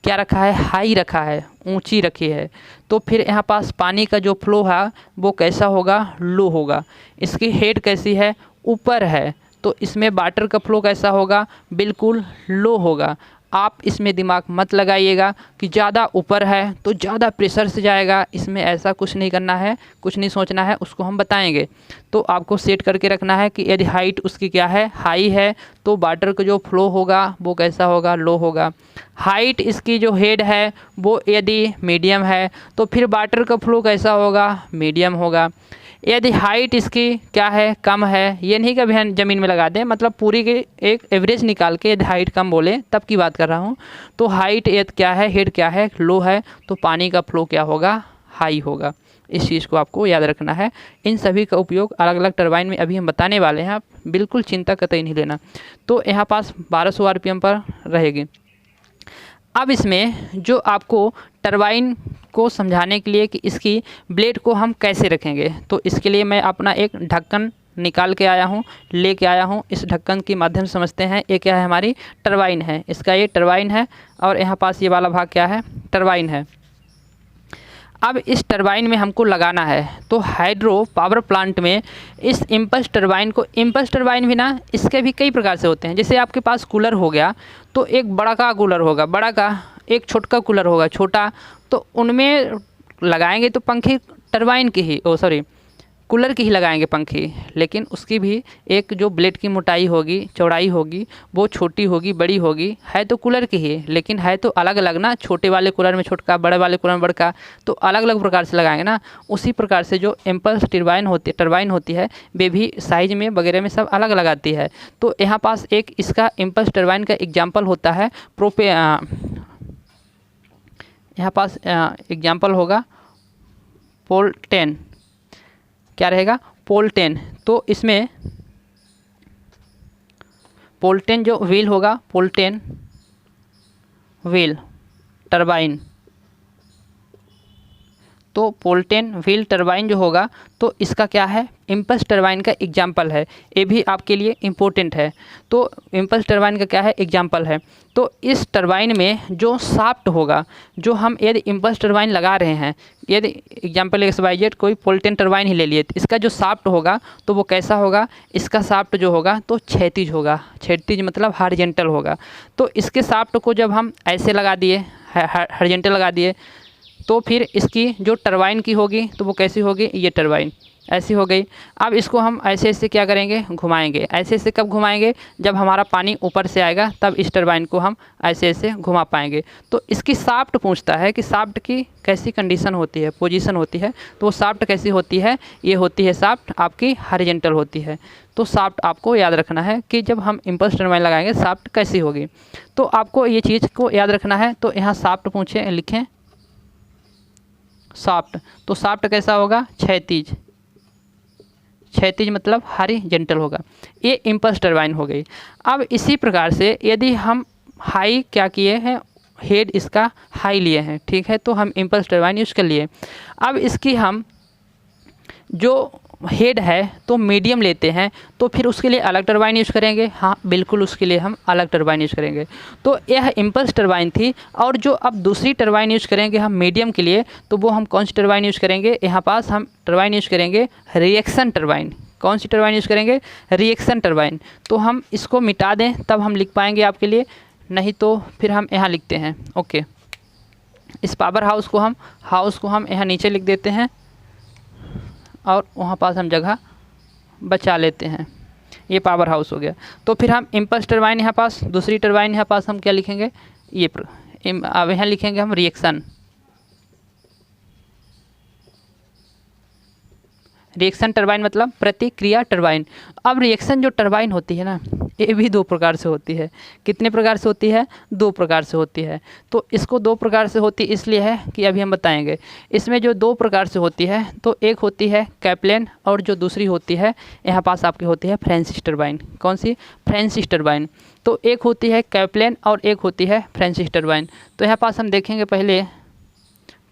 क्या रखा है, हाई रखा है, ऊंची रखी है, तो फिर यहाँ पास पानी का जो फ्लो है वो कैसा होगा, लो होगा। इसकी हेड कैसी है, ऊपर है, तो इसमें वाटर का फ्लो कैसा होगा, बिल्कुल लो होगा। आप इसमें दिमाग मत लगाइएगा कि ज़्यादा ऊपर है तो ज़्यादा प्रेशर से जाएगा, इसमें ऐसा कुछ नहीं करना है, कुछ नहीं सोचना है, उसको हम बताएंगे। तो आपको सेट करके रखना है कि यदि हाइट उसकी क्या है, हाई है, तो वाटर का जो फ्लो होगा वो कैसा होगा, लो होगा। हाइट इसकी जो हेड है वो यदि मीडियम है तो फिर वाटर का फ्लो कैसा होगा, मीडियम होगा। यदि हाइट इसकी क्या है, कम है, ये नहीं कि हम ज़मीन में लगा दें, मतलब पूरी की एक एवरेज निकाल के यदि हाइट कम बोले तब की बात कर रहा हूँ। तो हाइट यदि क्या है, हेड क्या है, लो है, तो पानी का फ्लो क्या होगा, हाई होगा। इस चीज़ को आपको याद रखना है। इन सभी का उपयोग अलग अलग टरबाइन में अभी हम बताने वाले हैं, आप बिल्कुल चिंता कतई नहीं लेना। तो यहाँ पास 1200 RPM पर रहेगी। अब इसमें जो आपको टरबाइन को समझाने के लिए कि इसकी ब्लेड को हम कैसे रखेंगे, तो इसके लिए मैं अपना एक ढक्कन निकाल के आया हूँ, लेके आया हूँ। इस ढक्कन के माध्यम से समझते हैं ये क्या है, हमारी टरबाइन है। इसका ये टरबाइन है और यहाँ पास ये वाला भाग क्या है, टरबाइन है। अब इस टरबाइन में हमको लगाना है, तो हाइड्रो पावर प्लांट में इस इम्पल्स टरबाइन को, इम्पल्स टरबाइन भी ना इसके भी कई प्रकार से होते हैं। जैसे आपके पास कूलर हो गया तो एक बड़ा का कूलर होगा, बड़ा का, एक छोटा कूलर होगा, छोटा, तो उनमें लगाएंगे तो पंखे टरबाइन की ही, कूलर की ही लगाएंगे पंखे, लेकिन उसकी भी एक जो ब्लेड की मोटाई होगी, चौड़ाई होगी, वो छोटी होगी, बड़ी होगी, है तो कूलर की ही, लेकिन है तो अलग अलग ना, छोटे वाले कूलर में छोटका, बड़े वाले कूलर में बड़का, तो अलग अलग प्रकार से लगाएंगे ना। उसी प्रकार से जो इम्पल्स टरबाइन होती है वे भी साइज में वगैरह में सब अलग अलग आती है। तो यहाँ पास एक इसका इम्पल्स टरबाइन का एग्जाम्पल होता है यहाँ पास एग्जाम्पल होगा पोल 10, क्या रहेगा, पोल 10। तो इसमें पोल 10 जो व्हील होगा, पोल 10 व्हील टरबाइन, तो पोल 10 व्हील टरबाइन जो होगा तो इसका क्या है, इम्पल्स टरबाइन का एग्जाम्पल है। ये भी आपके लिए इम्पोर्टेंट है। तो इम्पल्स टरबाइन का क्या है, एग्जाम्पल है। तो इस टरबाइन में जो शाफ्ट होगा, जो हम यदि इम्पल्स टरबाइन लगा रहे हैं, यदि एग्जाम्पल XYZ कोई पोल 10 टरबाइन ही ले लिए, तो इसका जो शाफ्ट होगा तो वो कैसा होगा, इसका शाफ्ट जो होगा तो क्षैतिज होगा। क्षैतिज मतलब हॉरिजॉन्टल होगा। तो इसके शाफ्ट को जब हम ऐसे लगा दिए, हॉरिजॉन्टल लगा दिए, तो फिर इसकी जो टरबाइन की होगी तो वो कैसी होगी, ये टरबाइन ऐसी हो गई। अब इसको हम ऐसे ऐसे क्या करेंगे, घुमाएंगे। ऐसे ऐसे कब घुमाएंगे, जब हमारा पानी ऊपर से आएगा तब इस टरबाइन को हम ऐसे ऐसे घुमा पाएंगे। तो इसकी शाफ्ट पूछता है कि शाफ्ट की कैसी कंडीशन होती है, पोजीशन होती है, तो वो शाफ्ट कैसी होती है, ये होती है शाफ्ट आपकी हॉरिजॉन्टल होती है। तो शाफ्ट आपको याद रखना है कि जब हम इम्पल्स टरबाइन लगाएंगे शाफ्ट कैसी होगी, तो आपको ये चीज़ को याद रखना है। तो यहाँ शाफ्ट पूछे, लिखें शाफ्ट, तो शाफ्ट कैसा होगा, क्षैतिज, क्षैतिज मतलब हॉरिजॉन्टल होगा। ये इम्पल्स टरबाइन हो गई। अब इसी प्रकार से यदि हम हाई क्या किए हैं, हेड इसका हाई लिए हैं, ठीक है, तो हम इम्पल्स टरबाइन यूज़ कर लिए। अब इसकी हम जो हेड है तो मीडियम लेते हैं, तो फिर उसके लिए अलग टरबाइन यूज़ करेंगे। हाँ बिल्कुल, उसके लिए हम अलग टरबाइन यूज़ करेंगे। तो यह इम्पल्स टरबाइन थी। और जो अब दूसरी टरबाइन यूज़ करेंगे हम मीडियम के लिए, तो वो हम कौन सी टरबाइन यूज़ करेंगे, यहाँ पास हम टरबाइन यूज़ करेंगे रिएक्शन टरबाइन। कौन सी टरबाइन यूज़ करेंगे? Reaction turbine. तो हम इसको मिटा दें तब हम लिख पाएंगे आपके लिए, नहीं तो फिर हम यहाँ लिखते हैं। ओके, इस पावर हाउस को हम यहाँ नीचे लिख देते हैं और वहाँ पास हम जगह बचा लेते हैं। ये पावर हाउस हो गया। तो फिर हम इम्पल्स टरबाइन यहाँ पास, दूसरी टरबाइन यहाँ पास हम क्या लिखेंगे? ये अब यहाँ लिखेंगे हम रिएक्शन टरबाइन मतलब प्रतिक्रिया टरबाइन। अब रिएक्शन जो टरबाइन होती है ना, ये भी 2 प्रकार से होती है। कितने प्रकार से होती है? 2 प्रकार से होती है। तो इसको 2 प्रकार से होती इसलिए है कि अभी हम बताएंगे। इसमें जो 2 प्रकार से होती है, तो एक होती है कैप्लेन और जो दूसरी होती है यहाँ पास आपकी होती है फ्रांसिस टरबाइन। कौन सी? Francis turbine. तो एक होती है कैप्लेन और एक होती है फ्रांसिस टरबाइन। तो यहाँ पास हम देखेंगे पहले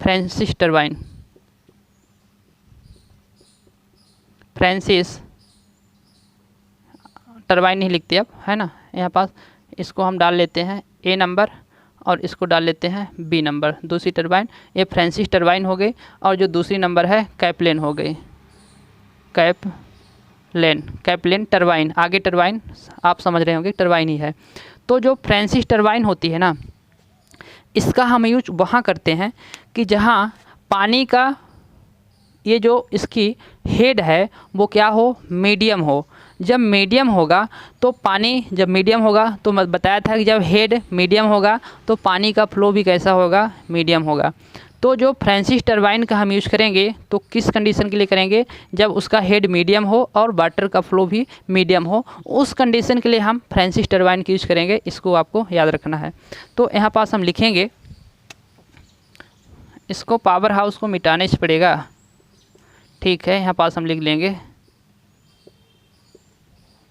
फ्रांसिस टरबाइन। फ्रांसिस टरबाइन नहीं लिखते अब, है ना। यहाँ पास इसको हम डाल लेते हैं ए नंबर और इसको डाल लेते हैं बी नंबर। दूसरी टरबाइन ये फ्रांसिस टरबाइन हो गई और जो दूसरी नंबर है कैप्लेन हो गई। कैप्लेन टरबाइन, आगे टरबाइन आप समझ रहे होंगे टरबाइन ही है। तो जो फ्रांसिस टरबाइन होती है ना, इसका हम यूज वहाँ करते हैं कि जहाँ पानी का ये जो इसकी हेड है वो क्या हो? मीडियम हो। जब मीडियम होगा तो पानी, जब मीडियम होगा तो मैं बताया था कि जब हेड मीडियम होगा तो पानी का फ्लो भी कैसा होगा? मीडियम होगा। तो जो फ्रांसिस टरबाइन का हम यूज़ करेंगे तो किस कंडीशन के लिए करेंगे? जब उसका हेड मीडियम हो और वाटर का फ्लो भी मीडियम हो, उस कंडीशन के लिए हम फ्रांसिस टरबाइन की यूज़ करेंगे। इसको आपको याद रखना है। तो यहाँ पास हम लिखेंगे, इसको पावर हाउस को मिटाने से पड़ेगा, ठीक है। यहाँ पास हम लिख लेंगे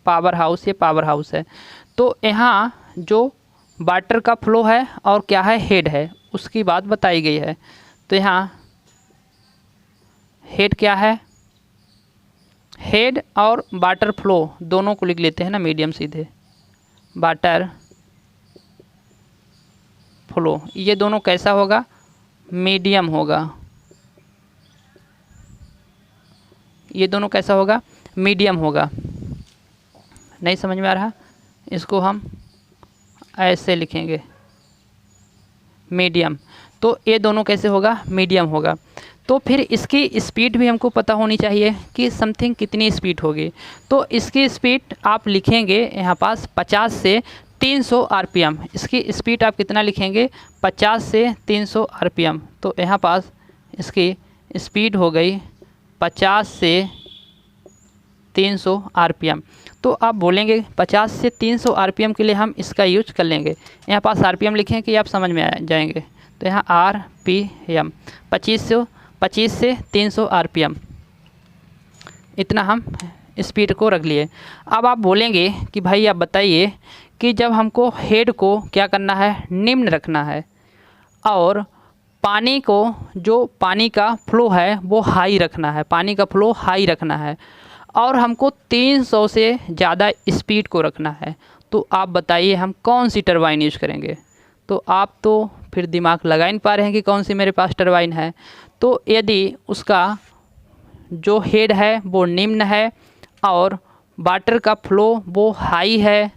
पावर हाउस, ये पावर हाउस है। तो यहाँ जो वाटर का फ्लो है और क्या है? हेड है, उसकी बात बताई गई है। तो यहाँ हेड क्या है? हेड और वाटर फ्लो दोनों को लिख लेते हैं ना मीडियम सीधे। वाटर फ्लो ये दोनों कैसा होगा? मीडियम होगा। ये दोनों कैसा होगा? मीडियम होगा। नहीं समझ में आ रहा? इसको हम ऐसे लिखेंगे मीडियम। तो ये दोनों कैसे होगा? मीडियम होगा। तो फिर इसकी स्पीड भी हमको पता होनी चाहिए कि समथिंग कितनी स्पीड होगी। तो इसकी स्पीड आप लिखेंगे यहाँ पास 50 से 300 आरपीएम। इसकी स्पीड आप कितना लिखेंगे? 50 से 300 आरपीएम। तो यहाँ पास इसकी स्पीड हो गई 50 से 300 आरपीएम। तो आप बोलेंगे 50 से 300 आरपीएम के लिए हम इसका यूज कर लेंगे। यहाँ पास आरपीएम लिखें कि आप समझ में आ जाएंगे। तो यहाँ आरपीएम 25 से 300 आरपीएम, इतना हम स्पीड को रख लिए। अब आप बोलेंगे कि भाई आप बताइए कि जब हमको हेड को क्या करना है? निम्न रखना है और पानी को, जो पानी का फ्लो है वो हाई रखना है, पानी का फ्लो हाई रखना है और हमको 300 से ज़्यादा स्पीड को रखना है। तो आप बताइए हम कौन सी टरबाइन यूज़ करेंगे? तो आप तो फिर दिमाग लगा ही नहीं पा रहे हैं कि कौन सी मेरे पास टरबाइन है। तो यदि उसका जो हेड है वो निम्न है और वाटर का फ्लो वो हाई है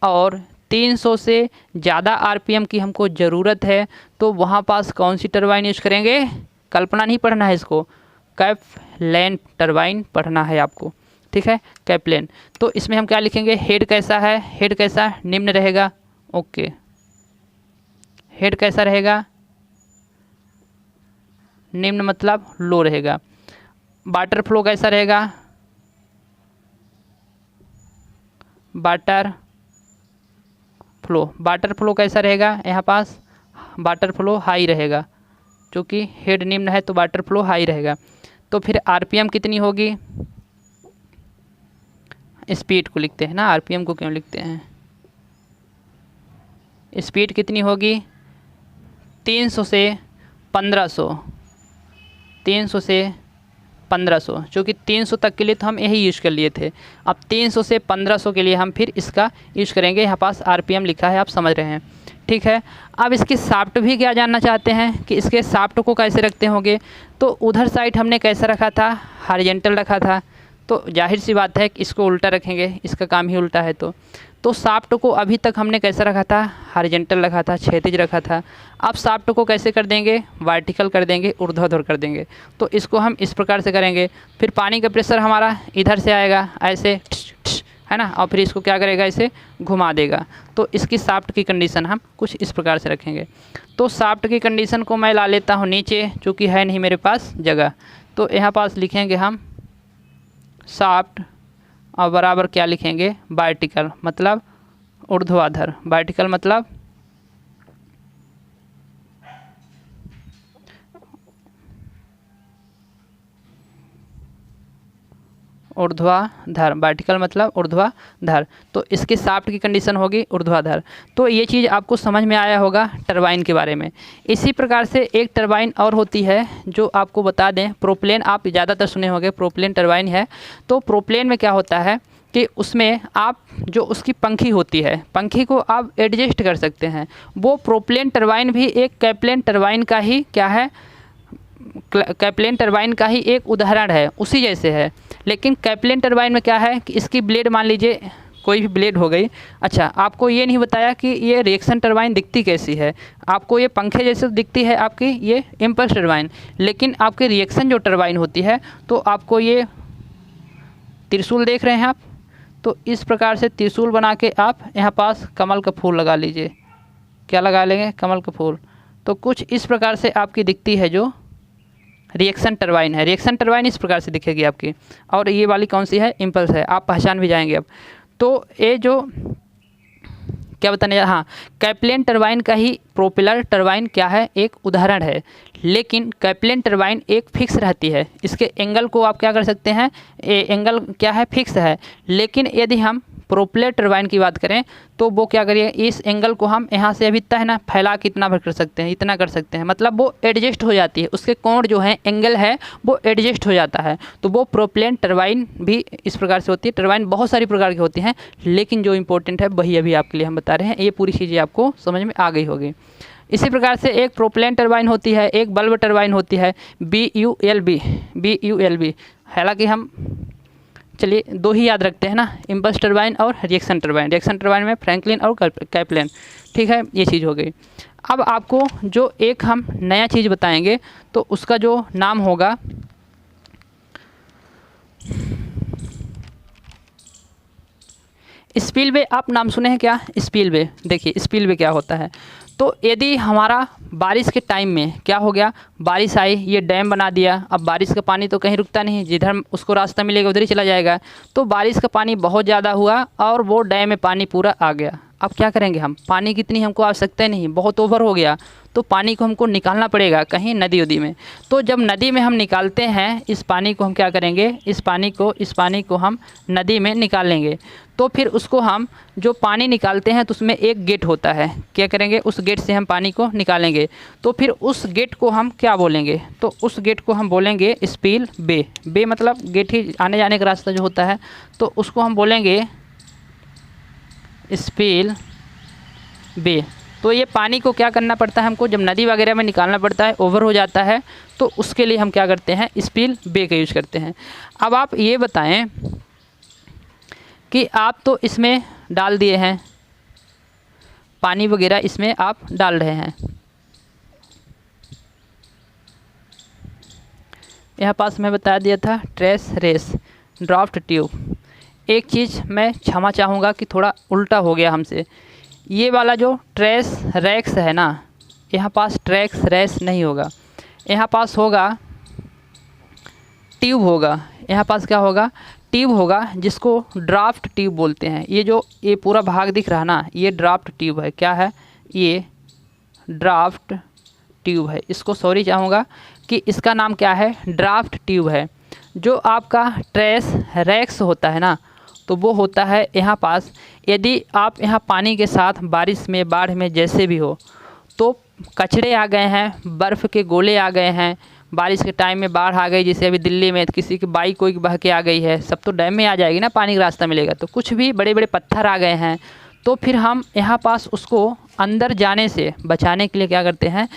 और 300 से ज़्यादा आरपीएम की हमको ज़रूरत है, तो वहाँ पास कौन सी टरबाइन यूज करेंगे? कल्पना नहीं पढ़ना है इसको, कैप्लेन टरबाइन पढ़ना है आपको, ठीक है। कैप्लेन। तो इसमें हम क्या लिखेंगे? हेड कैसा है? हेड कैसा? निम्न रहेगा। ओके, हेड कैसा रहेगा? निम्न मतलब लो रहेगा। वाटर फ्लो कैसा रहेगा? वाटर फ्लो कैसा रहेगा? यहाँ पास वाटर फ्लो हाई रहेगा, क्योंकि हेड निम्न है तो वाटर फ्लो हाई रहेगा। तो फिर आरपीएम कितनी होगी? स्पीड को लिखते हैं ना, आरपीएम को क्यों लिखते हैं? स्पीड कितनी होगी? 300 से 1500, 300 से 1500, क्योंकि 300 तक के लिए तो हम यही यूज़ कर लिए थे। अब 300 से 1500 के लिए हम फिर इसका यूज़ करेंगे। यहाँ पास आरपीएम लिखा है, आप समझ रहे हैं, ठीक है। अब इसके शाफ्ट भी क्या जानना चाहते हैं कि इसके शाफ्ट को कैसे रखते होंगे? तो उधर साइड हमने कैसा रखा था? हॉरिजॉन्टल रखा था। तो जाहिर सी बात है कि इसको उल्टा रखेंगे, इसका काम ही उल्टा है। तो शाफ्ट को अभी तक हमने कैसा रखा था, हॉरिजॉन्टल रखा था, क्षैतिज रखा था। अब शाफ्ट को कैसे कर देंगे, वर्टिकल कर देंगे, ऊर्ध्वाधर कर देंगे। तो इसको हम इस प्रकार से करेंगे। फिर पानी का प्रेशर हमारा इधर से आएगा ऐसे, है ना, और फिर इसको क्या करेगा, इसे घुमा देगा। तो इसकी शाफ्ट की कंडीशन हम कुछ इस प्रकार से रखेंगे। तो शाफ्ट की कंडीशन को मैं ला लेता हूँ नीचे, चूँकि है नहीं मेरे पास जगह। तो यहाँ पास लिखेंगे हम शाफ्ट और बराबर क्या लिखेंगे, वर्टिकल मतलब ऊर्ध्वाधर, वर्टिकल मतलब ऊर्ध्वाधर, वर्टिकल मतलब ऊर्ध्वाधर। तो इसके शाफ्ट की कंडीशन होगी ऊर्ध्वाधर। तो ये चीज़ आपको समझ में आया होगा टरबाइन के बारे में। इसी प्रकार से एक टरबाइन और होती है जो आपको बता दें, प्रोपेलेन आप ज़्यादातर सुने होंगे, प्रोपेलेन टरबाइन है। तो प्रोपेलेन में क्या होता है कि उसमें आप जो उसकी पंखी होती है, पंखी को आप एडजस्ट कर सकते हैं। वो प्रोपेलेन टरबाइन भी एक कैप्लेन टरबाइन का ही क्या है, कैप्लेन टरबाइन का ही एक उदाहरण है, उसी जैसे है। लेकिन कैप्लेन टरबाइन में क्या है कि इसकी ब्लेड, मान लीजिए कोई भी ब्लेड हो गई। अच्छा, आपको ये नहीं बताया कि ये रिएक्शन टरबाइन दिखती कैसी है। आपको ये पंखे जैसे दिखती है आपकी ये इम्पल्स टरबाइन, लेकिन आपकी रिएक्शन जो टरबाइन होती है, तो आपको ये त्रिशूल देख रहे हैं आप, तो इस प्रकार से त्रिशूल बना के आप यहाँ पास कमल का फूल लगा लीजिए। क्या लगा लेंगे, कमल का फूल। तो कुछ इस प्रकार से आपकी दिखती है जो रिएक्शन टरबाइन है। रिएक्शन टरबाइन इस प्रकार से दिखेगी आपकी, और ये वाली कौन सी है, इम्पल्स है। आप पहचान भी जाएंगे अब। तो ये जो क्या बताने, हाँ, कैप्लेन टरबाइन का ही प्रोपेलर टरबाइन क्या है, एक उदाहरण है। लेकिन कैप्लेन टरबाइन एक फिक्स रहती है, इसके एंगल को आप क्या कर सकते हैं, एंगल क्या है, फिक्स है। लेकिन यदि हम प्रोपेलर टरबाइन की बात करें तो वो क्या करिए, इस एंगल को हम यहाँ से अभी तक है ना फैला के इतना भर कर सकते हैं, इतना कर सकते हैं, मतलब वो एडजस्ट हो जाती है, उसके कोण जो है, एंगल है, वो एडजस्ट हो जाता है। तो वो प्रोपेलर टरबाइन भी इस प्रकार से होती है। टरबाइन बहुत सारी प्रकार की होती हैं, लेकिन जो इंपॉर्टेंट है वही अभी आपके लिए हम बता रहे हैं। ये पूरी चीज़ें आपको समझ में आ गई होगी। इसी प्रकार से एक प्रोपेलर टरबाइन होती है, एक बल्ब टरबाइन होती है, BULB। हालांकि हम चलिए दो ही याद रखते हैं ना, इम्पल्स टरबाइन और रिएक्शन टरबाइन। रिएक्शन टरबाइन में फ्रैंकलिन और कैप्लेन, ठीक है, ये चीज़ हो गई। अब आपको जो एक हम नया चीज़ बताएंगे तो उसका जो नाम होगा स्पिलवे। आप नाम सुने हैं क्या, स्पिलवे? देखिए स्पिलवे क्या होता है। तो यदि हमारा बारिश के टाइम में क्या हो गया, बारिश आई, ये डैम बना दिया। अब बारिश का पानी तो कहीं रुकता नहीं, जिधर उसको रास्ता मिलेगा उधर ही चला जाएगा। तो बारिश का पानी बहुत ज़्यादा हुआ और वो डैम में पानी पूरा आ गया। अब क्या करेंगे हम, पानी की इतनी हमको आवश्यकता नहीं, बहुत ओवर हो गया, तो पानी को हमको निकालना पड़ेगा कहीं नदी उदी में। तो जब नदी में हम निकालते हैं इस पानी को, हम क्या करेंगे, इस पानी को हम नदी में निकालेंगे। तो फिर उसको हम जो पानी निकालते हैं तो उसमें एक गेट होता है, क्या करेंगे, उस गेट से हम पानी को निकालेंगे। तो फिर उस गेट को हम क्या बोलेंगे, तो उस गेट को हम बोलेंगे स्पिल बे। बे मतलब गेट ही, आने जाने का रास्ता जो होता है, तो उसको हम बोलेंगे स्पिल बे। तो ये पानी को क्या करना पड़ता है हमको, जब नदी वगैरह में निकालना पड़ता है, ओवर हो जाता है, तो उसके लिए हम क्या करते हैं, स्पिल बे का यूज़ करते हैं। अब आप ये बताएं कि आप तो इसमें डाल दिए हैं पानी वगैरह, इसमें आप डाल रहे हैं। यहाँ पास मैं बता दिया था ट्रेस रेस ड्राफ्ट ट्यूब। एक चीज़ मैं क्षमा चाहूँगा कि थोड़ा उल्टा हो गया हमसे। ये वाला जो ट्रेस रैक्स है ना, यहाँ पास ट्रैक्स रेस नहीं होगा, यहाँ पास होगा ट्यूब होगा। यहाँ पास क्या होगा, ट्यूब होगा, जिसको ड्राफ्ट ट्यूब बोलते हैं। ये जो ये पूरा भाग दिख रहा ना, ये ड्राफ्ट ट्यूब है। क्या है, ये ड्राफ्ट ट्यूब है। इसको सॉरी चाहूँगा कि इसका नाम क्या है, ड्राफ्ट ट्यूब है। जो आपका ट्रेस रैक्स होता है ना, तो वो होता है यहाँ पास। यदि आप यहाँ पानी के साथ बारिश में, बाढ़ में, जैसे भी हो, तो कचड़े आ गए हैं, बर्फ़ के गोले आ गए हैं, बारिश के टाइम में बाढ़ आ गई, जैसे अभी दिल्ली में किसी की बाइक कोई बह के आ गई है, सब तो डैम में आ जाएगी ना, पानी का रास्ता मिलेगा। तो कुछ भी बड़े बड़े पत्थर आ गए हैं, तो फिर हम यहाँ पास उसको अंदर जाने से बचाने के लिए क्या करते हैं,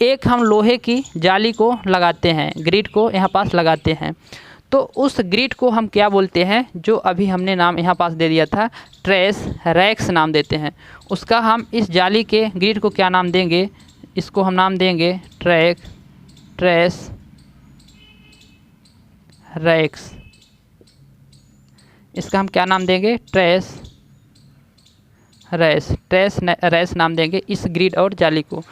एक हम लोहे की जाली को लगाते हैं, ग्रिड को यहाँ पास लगाते हैं। तो उस ग्रिड को हम क्या बोलते हैं, जो अभी हमने नाम यहाँ पास दे दिया था ट्रेस रैक्स नाम देते हैं। उसका हम इस जाली के ग्रिड को क्या नाम देंगे, इसको हम नाम देंगे ट्रेस रैक्स। इसका हम क्या नाम देंगे, ट्रेस रैस नाम देंगे इस ग्रिड और जाली को।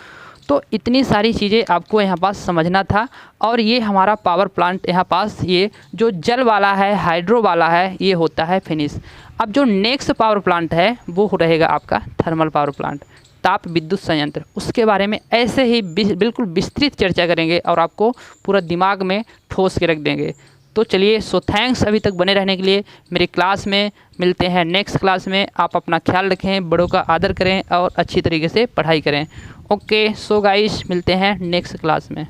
तो इतनी सारी चीज़ें आपको यहाँ पास समझना था। और ये हमारा पावर प्लांट यहाँ पास ये जो जल वाला है, हाइड्रो वाला है, ये होता है फिनिश। अब जो नेक्स्ट पावर प्लांट है वो रहेगा आपका थर्मल पावर प्लांट, ताप विद्युत संयंत्र। उसके बारे में ऐसे ही बिल्कुल विस्तृत चर्चा करेंगे और आपको पूरा दिमाग में ठोस के रख देंगे। तो चलिए, सो थैंक्स अभी तक बने रहने के लिए। मेरी क्लास में मिलते हैं नेक्स्ट क्लास में। आप अपना ख्याल रखें, बड़ों का आदर करें और अच्छी तरीके से पढ़ाई करें। ओके, सो गाइस, मिलते हैं नेक्स्ट क्लास में।